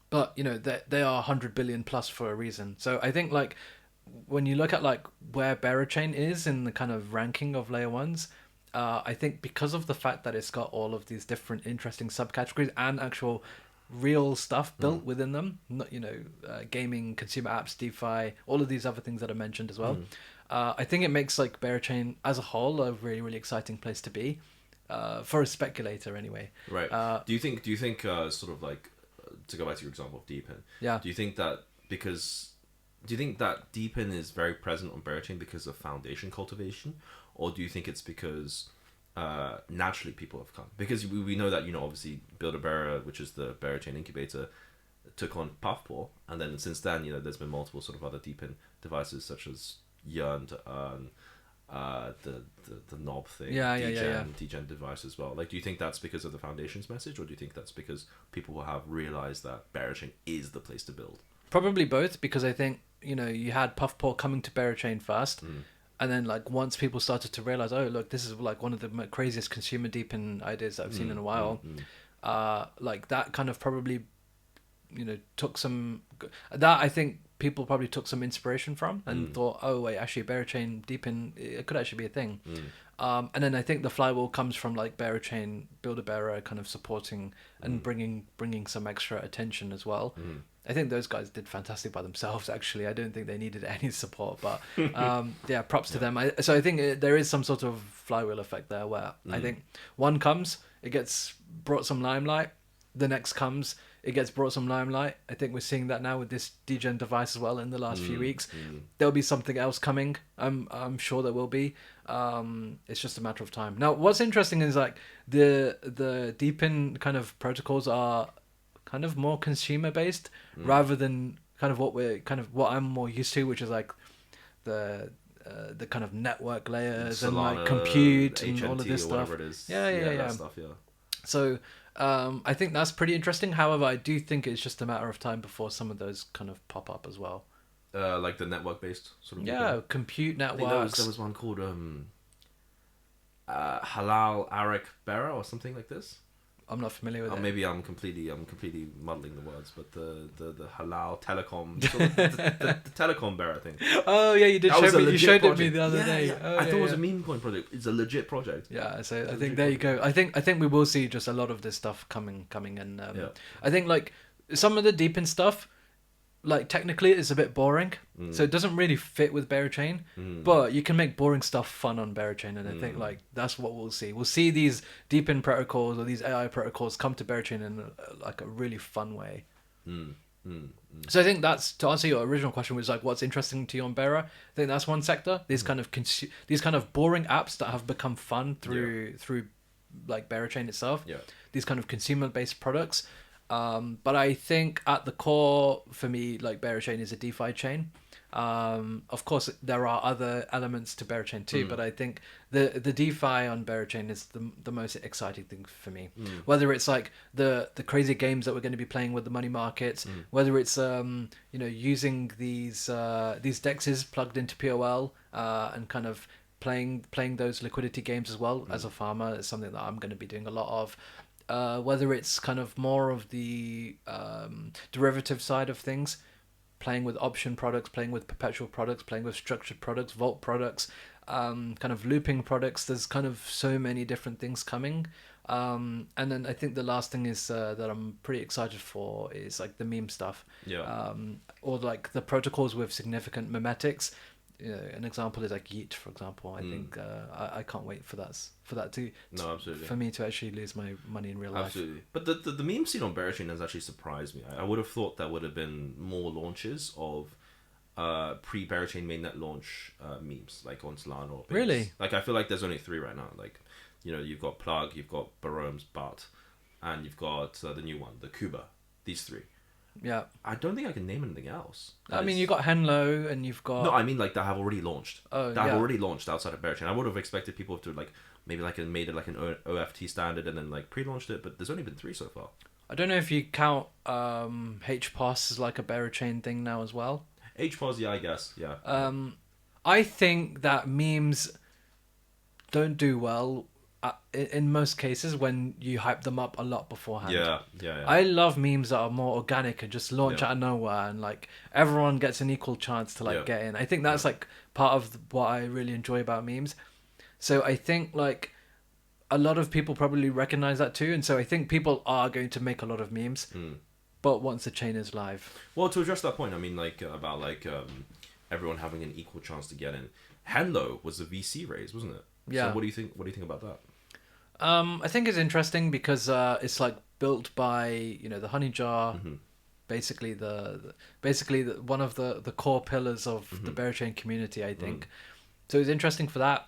But they are 100 billion plus for a reason. So I think when you look at where Berachain is in the kind of ranking of layer ones, I think because of the fact that it's got all of these different interesting subcategories and actual real stuff built within them, not gaming, consumer apps, DeFi, all of these other things that I mentioned as well. I think it makes Berachain as a whole a really exciting place to be, for a speculator anyway. Right. Do you think sort of to go back to your example of Deepin? Yeah. Do you think that Deepin is very present on Berachain because of foundation cultivation, or do you think it's because naturally people have come? Because we know that obviously Build-A-Bera, which is the Berachain incubator, took on Puffball, and then since then there's been multiple sort of other Deepin devices such as Yearn to earn, the knob thing, degen device as well. Do you think that's because of the foundation's message, or do you think that's because people will have realized that Berachain is the place to build? Probably both, because I think you had Puffball coming to Berachain first, and then once people started to realize, oh look, this is one of the craziest consumer deepin ideas that I've seen in a while, that kind of probably took some, that I think people probably took some inspiration from and thought, oh wait, actually Berachain deepin, it could actually be a thing. And then I think the flywheel comes from Berachain, Build-A-Bera kind of supporting and bringing some extra attention as well. I think those guys did fantastic by themselves, actually. I don't think they needed any support, but props to them. So I think there is some sort of flywheel effect there where I think one comes, it gets brought some limelight, the next comes, it gets brought some limelight. I think we're seeing that now with this degen device as well in the last few weeks. There'll be something else coming. I'm sure there will be. It's just a matter of time. Now, what's interesting is the deepin kind of protocols are kind of more consumer based rather than kind of what I'm more used to, which is the the kind of network layers and Solana, like compute and HNT all of this or stuff. whatever it is. Yeah. That stuff, yeah. So I think that's pretty interesting. However, I do think it's just a matter of time before some of those kind of pop up as well. Like the network-based sort of. Yeah, compute I think networks. there was one called Halal Arak Bera or something like this. I'm not familiar with it. Maybe I'm completely muddling the words, but the Halal Telecom, the Telecom Bera thing. Oh yeah, you did. You showed it me the other day. Yeah. Oh, I thought it was a Memecoin project. It's a legit project. Yeah, so I think there you go. I think we will see just a lot of this stuff coming, and I think like some of the deepened stuff, like technically it's a bit boring, so it doesn't really fit with Berachain. But you can make boring stuff fun on Berachain, and I think like that's what we'll see. We'll see these deepened protocols or these AI protocols come to Berachain in like a really fun way. So I think that's, to answer your original question, was like what's interesting to you on Bera. I think that's one sector. These kind of these kind of boring apps that have become fun through like Berachain itself. Yeah. These kind of consumer based products. But I think at the core for me, like Berachain is a DeFi chain. Of course, there are other elements to Berachain too, but I think the DeFi on Berachain is the most exciting thing for me. Whether it's like the crazy games that we're going to be playing with the money markets, whether it's using these dexes plugged into POL and kind of playing those liquidity games as well as a farmer is something that I'm going to be doing a lot of. Whether it's kind of more of the derivative side of things, playing with option products, playing with perpetual products, playing with structured products, vault products, kind of looping products. There's kind of so many different things coming. And then I think the last thing is that I'm pretty excited for is like the meme stuff. Yeah. Or like the protocols with significant memetics. An example is like Yeet, for example. I think I can't wait for that to absolutely. For me to actually lose my money in real life. Absolutely. But the meme scene on Berachain has actually surprised me. I would have thought there would have been more launches of pre-Berachain mainnet launch memes like on Solana or Base. Really? Like I feel like there's only 3 right now. Like you've got Plug, you've got Barome's Butt, and you've got the new one, the Kuba. These 3. Yeah. I don't think I can name anything else. I mean, you've got Henlo and you've got... No, I mean like that have already launched. Oh, that have already launched outside of Berachain. I would have expected people to like maybe like made it like an OFT standard and then like pre-launched it, but there's only been 3 so far. I don't know if you count HPOS as like a Berachain thing now as well. HPOS, yeah, I guess, yeah. I think that memes don't do well in most cases when you hype them up a lot beforehand. Yeah. I love memes that are more organic and just launch out of nowhere and like everyone gets an equal chance to like get in. I think that's like part of what I really enjoy about memes. So I think like a lot of people probably recognize that too, and so I think people are going to make a lot of memes. But once the chain is live. Well, to address that point, I mean like about like everyone having an equal chance to get in. Henlo was a VC raise, wasn't it? Yeah. So what do you think about that? I think it's interesting because it's like built by the honey jar, basically one of the core pillars of the Berachain community, I think. So it's interesting for that.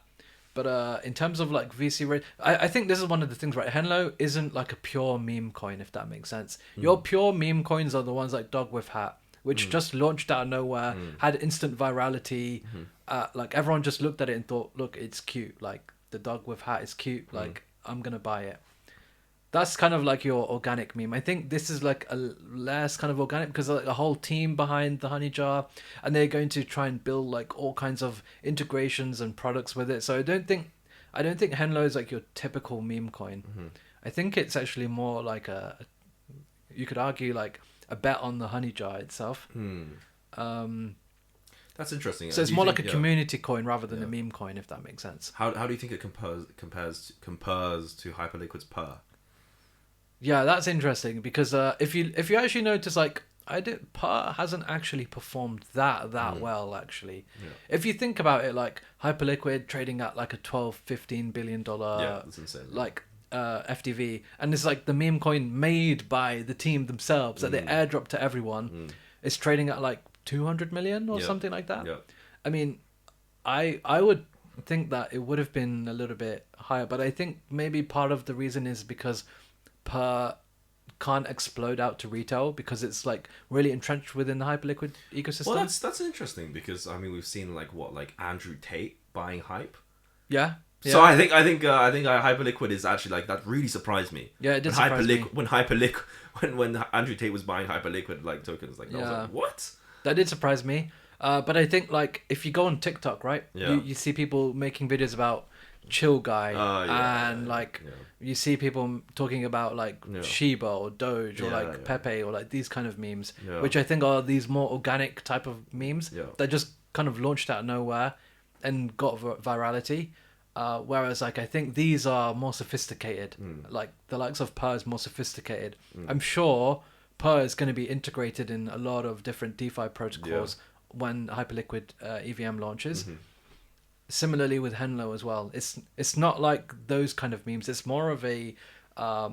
But in terms of like VC rate, I think this is one of the things, right? Henlo isn't like a pure meme coin, if that makes sense. Your pure meme coins are the ones like Dog with Hat, which just launched out of nowhere, had instant virality. Like everyone just looked at it and thought, look, it's cute. Like the Dog with Hat is cute. Like I'm gonna buy it. That's kind of like your organic meme. I think this is like a less kind of organic because like a whole team behind the honey jar, and they're going to try and build like all kinds of integrations and products with it. So I don't think Henlo is like your typical meme coin. I think it's actually more like you could argue like a bet on the honey jar itself. That's interesting. So it's more like a community coin rather than a meme coin, if that makes sense. How do you think it compares to Hyperliquid's Per? Yeah, that's interesting because if you actually notice, like Per hasn't actually performed that well actually. If you think about it, like Hyperliquid trading at like a $12-15 billion that's insane. Like FDV, and it's like the meme coin made by the team themselves that they airdrop to everyone. It's trading at like 200 million or something like that. I mean, I would think that it would have been a little bit higher, but I think maybe part of the reason is because Per can't explode out to retail because it's like really entrenched within the Hyperliquid ecosystem. Well, that's interesting because I mean we've seen like Andrew Tate buying Hype. Yeah. So I think Hyperliquid is actually like that really surprised me. Yeah, it did surprise me. When Andrew Tate was buying Hyperliquid like tokens, like I was like, what? That did surprise me. But I think like if you go on TikTok, right, you see people making videos about Chill Guy, and like you see people talking about like Shiba or Doge or like Pepe or like these kind of memes, which I think are these more organic type of memes that just kind of launched out of nowhere and got virality. Whereas like I think these are more sophisticated, like the likes of Per is more sophisticated. I'm sure Per is going to be integrated in a lot of different DeFi protocols when Hyperliquid EVM launches. Similarly with Henlo as well. It's not like those kind of memes. It's more of a I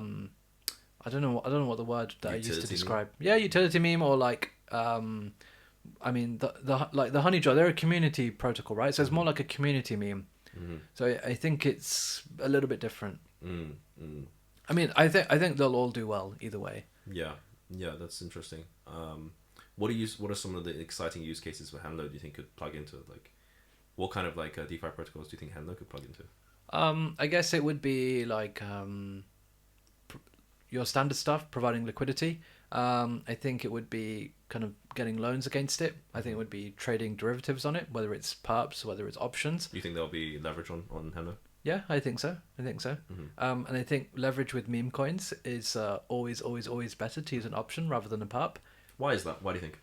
don't know what the word that utility I used to describe. Meme? Yeah, utility meme or like I mean the like the Honeyjar, they're a community protocol, right? So it's more like a community meme. So I think it's a little bit different. I mean, I think they'll all do well either way. Yeah, that's interesting. What are some of the exciting use cases for Henlo do you think could plug into? Like, what kind of like DeFi protocols do you think Henlo could plug into? I guess it would be like your standard stuff, providing liquidity. I think it would be kind of getting loans against it. I think it would be trading derivatives on it, whether it's perps, whether it's options. You think there'll be leverage on Henlo? Yeah, I think so. And I think leverage with Memecoins is always better to use an option rather than a perp. Why is that? Why do you think?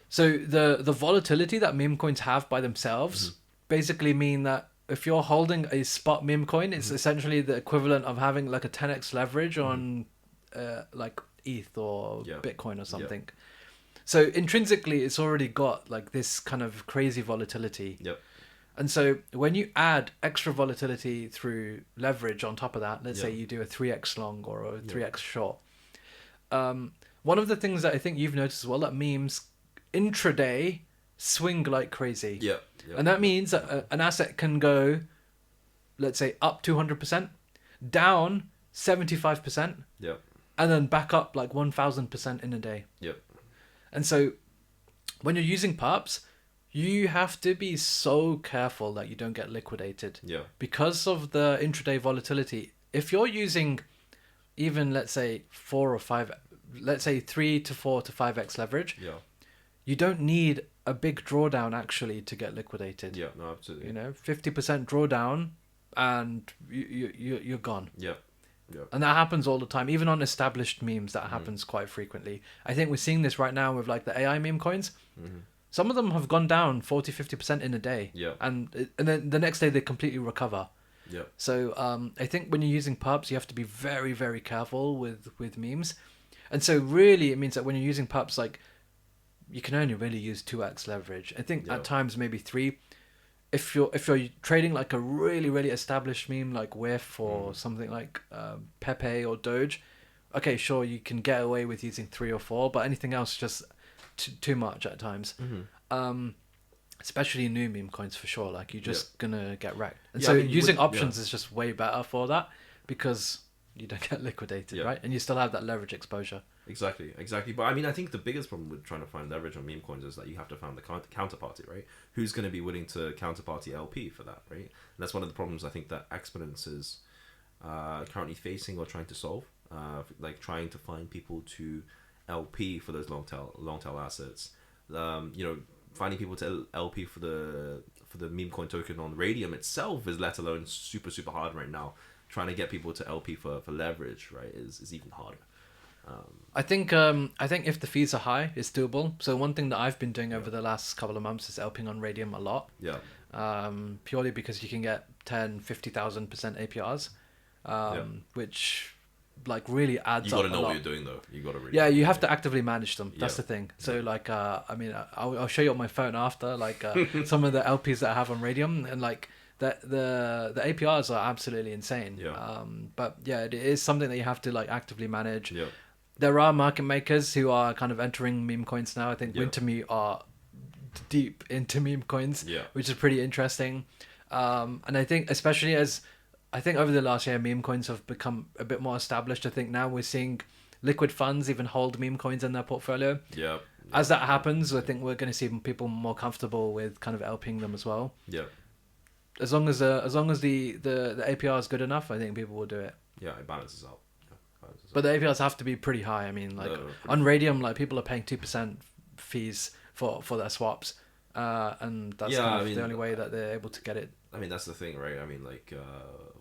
So the volatility that Memecoins have by themselves basically mean that if you're holding a spot Memecoin, it's essentially the equivalent of having like a 10x leverage on like ETH or Bitcoin or something. So intrinsically, it's already got like this kind of crazy volatility. And so when you add extra volatility through leverage on top of that, let's say you do a 3x long or a 3x short. One of the things that I think you've noticed as well, that memes intraday swing like crazy. And that means that an asset can go, let's say, up 200%, down 75%, and then back up like 1000% in a day. And so when you're using perps, you have to be so careful that you don't get liquidated. Because of the intraday volatility. If you're using even, let's say, 4 or 5, let's say 3 to 4 to 5x leverage, you don't need a big drawdown actually to get liquidated. No, absolutely. You know, 50% drawdown and you're gone. And that happens all the time. Even on established memes, that happens quite frequently. I think we're seeing this right now with like the AI meme coins. Some of them have gone down 40-50% in a day. And then the next day they completely recover. So I think when you're using perps, you have to be very, very careful with memes. And so really it means that when you're using perps, like you can only really use 2x leverage. I think at times maybe 3. If you're trading like a really, really established meme like WIF or something like Pepe or Doge, okay, sure, you can get away with using 3 or 4, but anything else just too much at times. Especially new meme coins for sure. Like you're just gonna get wrecked. And so using options is just way better for that because you don't get liquidated, right? And you still have that leverage exposure. Exactly. But I mean, I think the biggest problem with trying to find leverage on meme coins is that you have to find the counterparty, right? Who's going to be willing to counterparty LP for that, right? And that's one of the problems I think that Exponents is currently facing or trying to solve, like trying to find people to LP for those long tail assets. Finding people to LP for the meme coin token on Radium itself is let alone super hard right now. Trying to get people to LP for leverage, right, is even harder. I think if the fees are high, it's doable. So one thing that I've been doing over the last couple of months is LPing on Radium a lot. Purely because you can get 10-50,000% APRs, which like really adds up. You got to know what you're doing though. You got to really. Yeah, you have to actively manage them. That's the thing. So like, I mean, I'll show you on my phone after like some of the LPs that I have on Radium and like. The APRs are absolutely insane. But yeah, it is something that you have to like actively manage. There are market makers who are kind of entering meme coins now. I think Wintermute are deep into meme coins, which is pretty interesting. And I think especially as I think over the last year, meme coins have become a bit more established. I think now we're seeing liquid funds even hold meme coins in their portfolio. Yeah. As that happens, I think we're going to see people more comfortable with kind of LPing them as well. Yeah. As long as the APR is good enough, I think people will do it. Yeah, it balances out. But the APRs have to be pretty high. I mean, like on Radium, like people are paying 2% fees for their swaps, and that's the only way that they're able to get it. I mean, that's the thing, right? I mean, like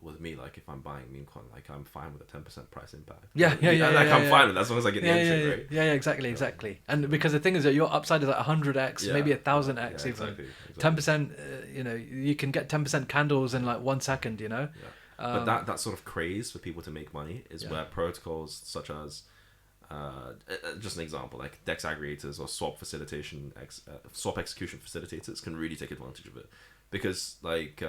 with me, like if I'm buying Memecoin, like I'm fine with a 10% price impact. Yeah. I'm fine with that as long as I get the entry, right? Yeah, exactly. And because the thing is that your upside is like 100x, maybe 1000x even. Exactly. 10%, you can get 10% candles in like 1 second, Yeah. But that sort of craze for people to make money is where protocols such as just an example, like DEX aggregators or swap execution facilitators can really take advantage of it, because like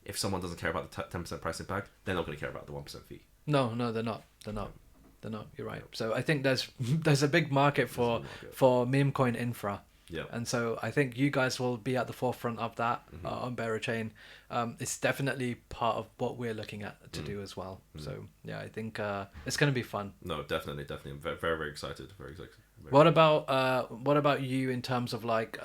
if someone doesn't care about the 10% price impact, they're not going to care about the 1% fee. No, they're not. You're right. So I think there's a big market for Memecoin infra. Yeah. And so I think you guys will be at the forefront of that on Berachain. It's definitely part of what we're looking at to do as well. So yeah, I think it's going to be fun. No, definitely. I'm very, very, very excited. Very excited. What about you in terms of like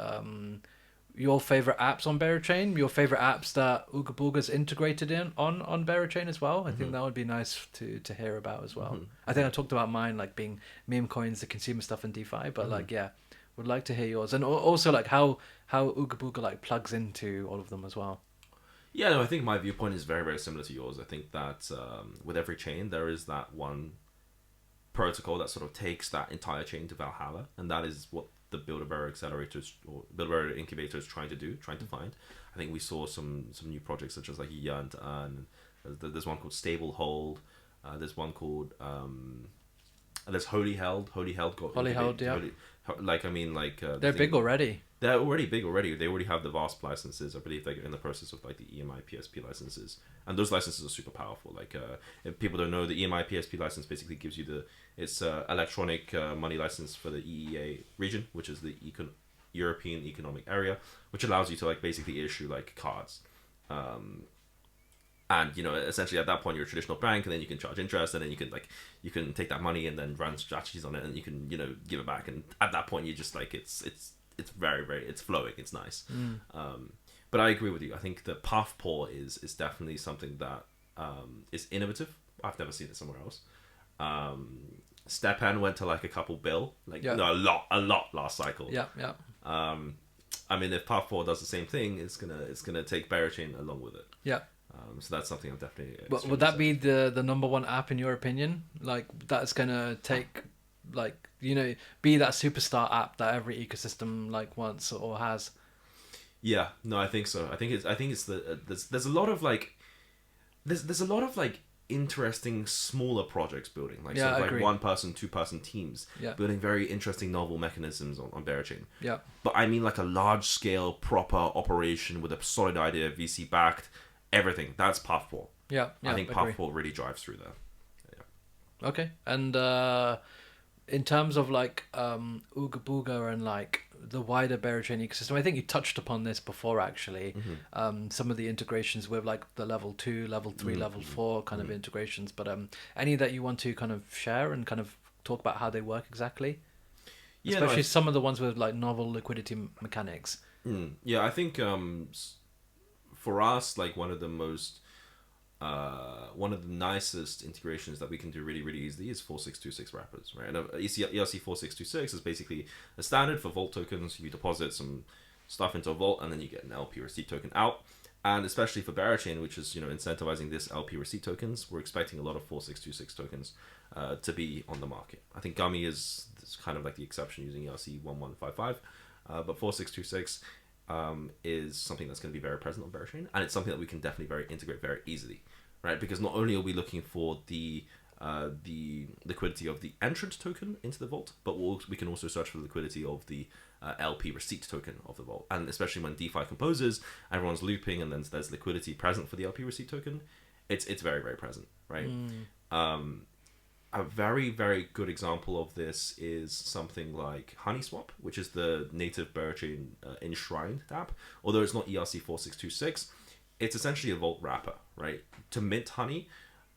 your favorite apps on Berachain? Your favorite apps that Oogabooga's integrated on Berachain as well? I think that would be nice to hear about as well. I think I talked about mine like being Memecoins, the consumer stuff, and DeFi, but like would like to hear yours, and also like how Oogabooga like plugs into all of them as well. Yeah, no, I think my viewpoint is very, very similar to yours. I think that with every chain there is that one protocol that sort of takes that entire chain to Valhalla, and that is what the Build-A-Bear accelerators or Build-A-Bear incubator is trying to find. I think we saw some new projects such as like Yunt, and there's one called Stable Hold. There's one called there's Holy Held. Holy Held got Holy Held, yeah. They're big already. They're already big already. They already have the VASP licenses. I believe they're in the process of like the EMI PSP licenses, and those licenses are super powerful. Like if people don't know, the EMI PSP license basically gives you it's electronic money license for the EEA region, which is the European Economic Area, which allows you to like basically issue like cards. And essentially at that point you're a traditional bank, and then you can charge interest, and then you can take that money and then run strategies on it, and you can give it back, and at that point you just like it's very, very, it's flowing, it's nice. But I agree with you. I think the path pool is definitely something that is innovative. I've never seen it somewhere else. Stepan went to like a couple bill, a lot last cycle. I mean, if path 4 does the same thing, it's gonna take Berachain along with it. So that's something I'm definitely. But would that be the number one app in your opinion? Like that's gonna take, like be that superstar app that every ecosystem like wants or has? Yeah, no, I think so. I think it's there's a lot of like there's a lot of like interesting smaller projects building, like sort of like 1-person, 2-person teams building very interesting novel mechanisms on Berachain. But I mean like a large scale proper operation with a solid idea, VC backed, everything. That's path 4. I think path 4 really drives through there. Okay, and in terms of like Oogabooga and like the wider Berachain ecosystem, I think you touched upon this before actually. Some of the integrations with like the level 2, level 3, level 4 kind of integrations, but any that you want to kind of share and kind of talk about how they work exactly? Especially some of the ones with like novel liquidity mechanics. I think for us, like one of the nicest integrations that we can do really, really easily is 4626 wrappers, right? And ERC 4626 is basically a standard for vault tokens. You deposit some stuff into a vault, and then you get an LP receipt token out. And especially for Berachain, which is incentivizing this LP receipt tokens, we're expecting a lot of 4626 tokens to be on the market. I think Gummy is kind of like the exception using ERC 1155, but 4626 is something that's going to be very present on Berachain, and it's something that we can definitely integrate very easily, right? Because not only are we looking for the liquidity of the entrant token into the vault, but we can also search for the liquidity of the LP receipt token of the vault. And especially when DeFi composes, everyone's looping, and then there's liquidity present for the LP receipt token. It's very, very present, right? A very, very good example of this is something like HoneySwap, which is the native Berachain enshrined app. Although it's not ERC 4626, it's essentially a vault wrapper, right? To mint Honey,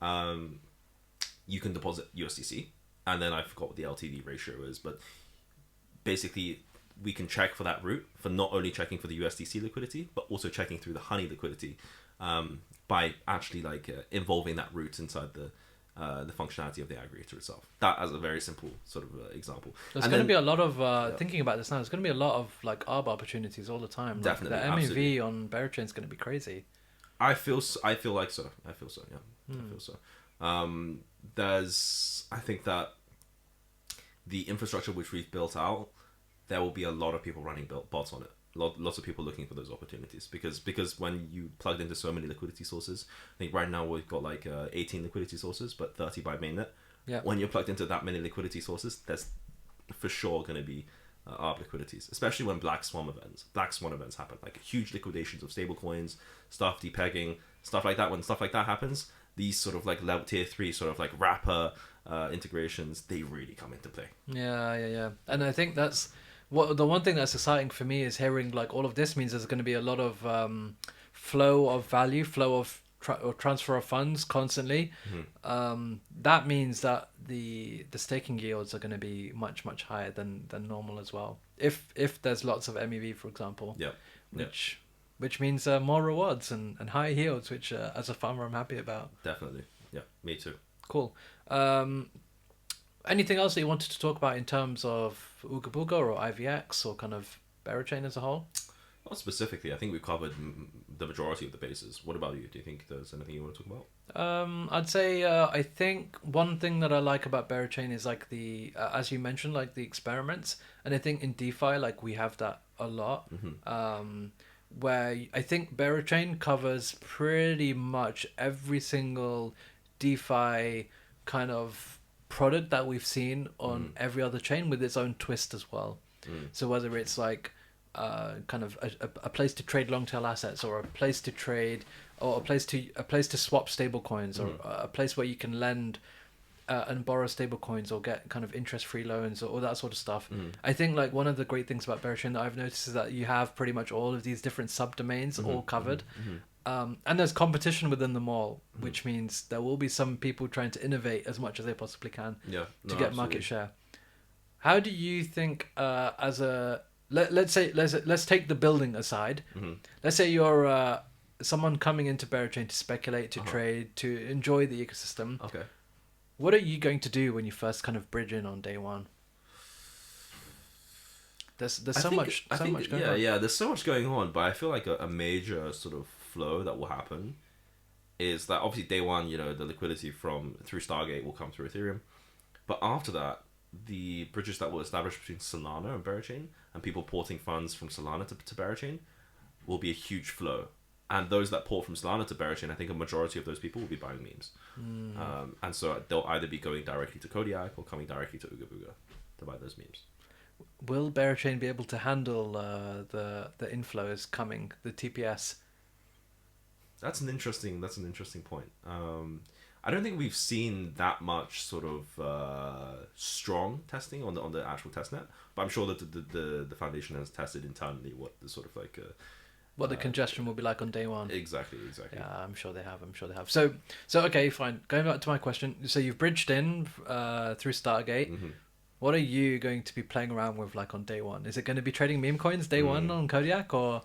you can deposit USDC, and then I forgot what the LTV ratio is, but basically we can check for that route, for not only checking for the USDC liquidity, but also checking through the honey liquidity, by actually like involving that route inside the functionality of the aggregator itself. That as a very simple sort of example. There's going to be a lot of thinking about this now. There's going to be a lot of like ARB opportunities all the time. Definitely, like, the absolutely. MEV on Berachain is going to be crazy. I feel like so. I feel so. Yeah, I feel so. I think that the infrastructure which we've built out, there will be a lot of people running bots on it. Lots of people looking for those opportunities because when you plugged into so many liquidity sources, I think right now we've got like 18 liquidity sources, but 30 by mainnet. Yeah. When you're plugged into that many liquidity sources, there's for sure going to be ARB liquidities, especially when black swan events happen, like huge liquidations of stable coins, stuff depegging, stuff like that. When stuff like that happens, these sort of like level tier 3 sort of like wrapper integrations, they really come into play. Yeah. And I think that's the one thing that's exciting for me is hearing like all of this means there's going to be a lot of flow of value, flow of or transfer of funds constantly. That means that the staking yields are going to be much higher than normal as well. If there's lots of MEV, for example, which means more rewards and higher yields, which as a farmer I'm happy about. Definitely, yeah, me too. Cool. Anything else that you wanted to talk about in terms of Oogabooga or IVX or kind of Berachain as a whole? Not specifically. I think we've covered the majority of the bases. What about you? Do you think there's anything you want to talk about? I'd say I think one thing that I like about Berachain is like the as you mentioned, like the experiments, and I think in DeFi like we have that a lot. Where I think Berachain covers pretty much every single DeFi kind of product that we've seen on every other chain with its own twist as well. So whether it's like kind of a place to trade long tail assets, or a place to trade, or a place to swap stable coins, or a place where you can lend and borrow stable coins or get kind of interest free loans or all that sort of stuff. I think like one of the great things about Berachain that I've noticed is that you have pretty much all of these different subdomains all covered. And there's competition within them all, which means there will be some people trying to innovate as much as they possibly can to get market share. How do you think as a let's take the building aside. Let's say you're someone coming into Berachain to speculate, to trade, to enjoy the ecosystem. Okay. What are you going to do when you first kind of bridge in on day one? There's so much going on. Yeah, there's so much going on, but I feel like a major sort of flow that will happen is that obviously day one, the liquidity through Stargate will come through Ethereum, but after that, the bridges that will establish between Solana and Berachain, and people porting funds from Solana to Berachain, will be a huge flow. And those that port from Solana to Berachain, I think a majority of those people will be buying memes. And so they'll either be going directly to Kodiak or coming directly to Oogabooga to buy those memes. Will Berachain be able to handle the inflows coming, the TPS? That's an interesting point. I don't think we've seen that much sort of strong testing on the actual testnet, but I'm sure that the foundation has tested internally what the sort of like what the congestion will be like on day one. Exactly. Yeah, I'm sure they have. So okay, fine. Going back to my question. So you've bridged in through Stargate. What are you going to be playing around with like on day one? Is it going to be trading Memecoins day one on Kodiak, or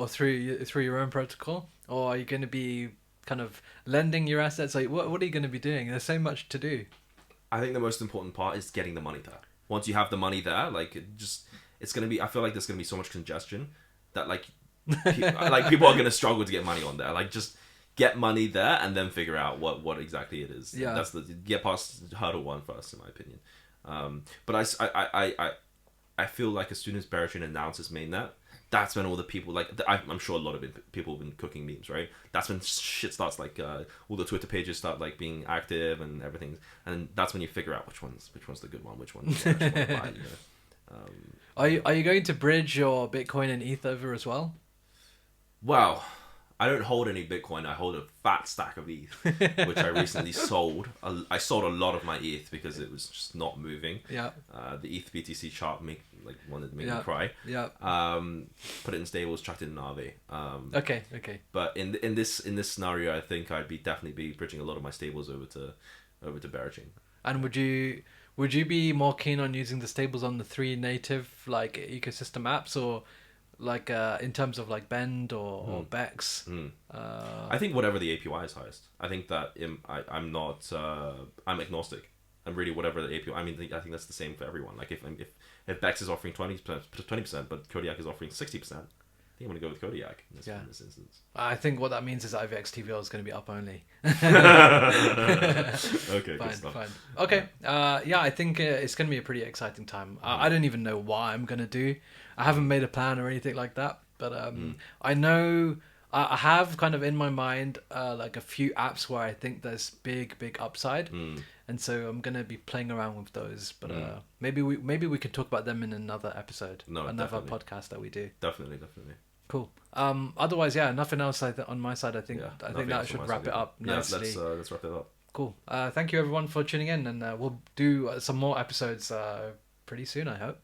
through your own protocol, or are you going to be kind of lending your assets? Like what are you going to be doing? There's so much to do. I think the most important part is getting the money there. Once you have the money there, like it's going to be. I feel like there's going to be so much congestion that like people are going to struggle to get money on there. Like just get money there and then figure out what exactly it is. Yeah, that's get past hurdle one first, in my opinion. But I feel like as soon as Berachain announces mainnet, that's when all the people I'm sure a lot of people have been cooking memes, right? That's when shit starts all the Twitter pages start like being active and everything, and that's when you figure out which one's the good one, which one you actually want to buy. Are you going to bridge your Bitcoin and ETH over as well? Well, I don't hold any Bitcoin. I hold a fat stack of ETH, which I recently sold. I sold a lot of my ETH because it was just not moving. Yeah. The ETH BTC chart wanted to make me cry. Yeah. Put it in stables, chucked it in Aave. Okay. But in this scenario, I think I'd definitely be bridging a lot of my stables over to Berachain. And would you be more keen on using the stables on the 3 native like ecosystem apps, or like in terms of like Bend or Bex? I think whatever the APY is highest. I think that I'm not I'm agnostic. I'm really whatever the APY. I mean, I think that's the same for everyone. Like if Bex is offering 20%, but Kodiak is offering 60%. I think I'm going to go with Kodiak in this instance. I think what that means is IVX TVL is going to be up only. Okay, fine. Okay, I think it's going to be a pretty exciting time. I don't even know what I'm going to do. I haven't made a plan or anything like that, but I know I have kind of in my mind like a few apps where I think there's big upside, and so I'm going to be playing around with those. But maybe we could talk about them in another episode, another podcast that we do. Definitely. Cool. Otherwise, nothing else on my side. I think that should wrap it up nicely. Yeah, let's wrap it up. Cool. Thank you everyone for tuning in, and we'll do some more episodes pretty soon, I hope.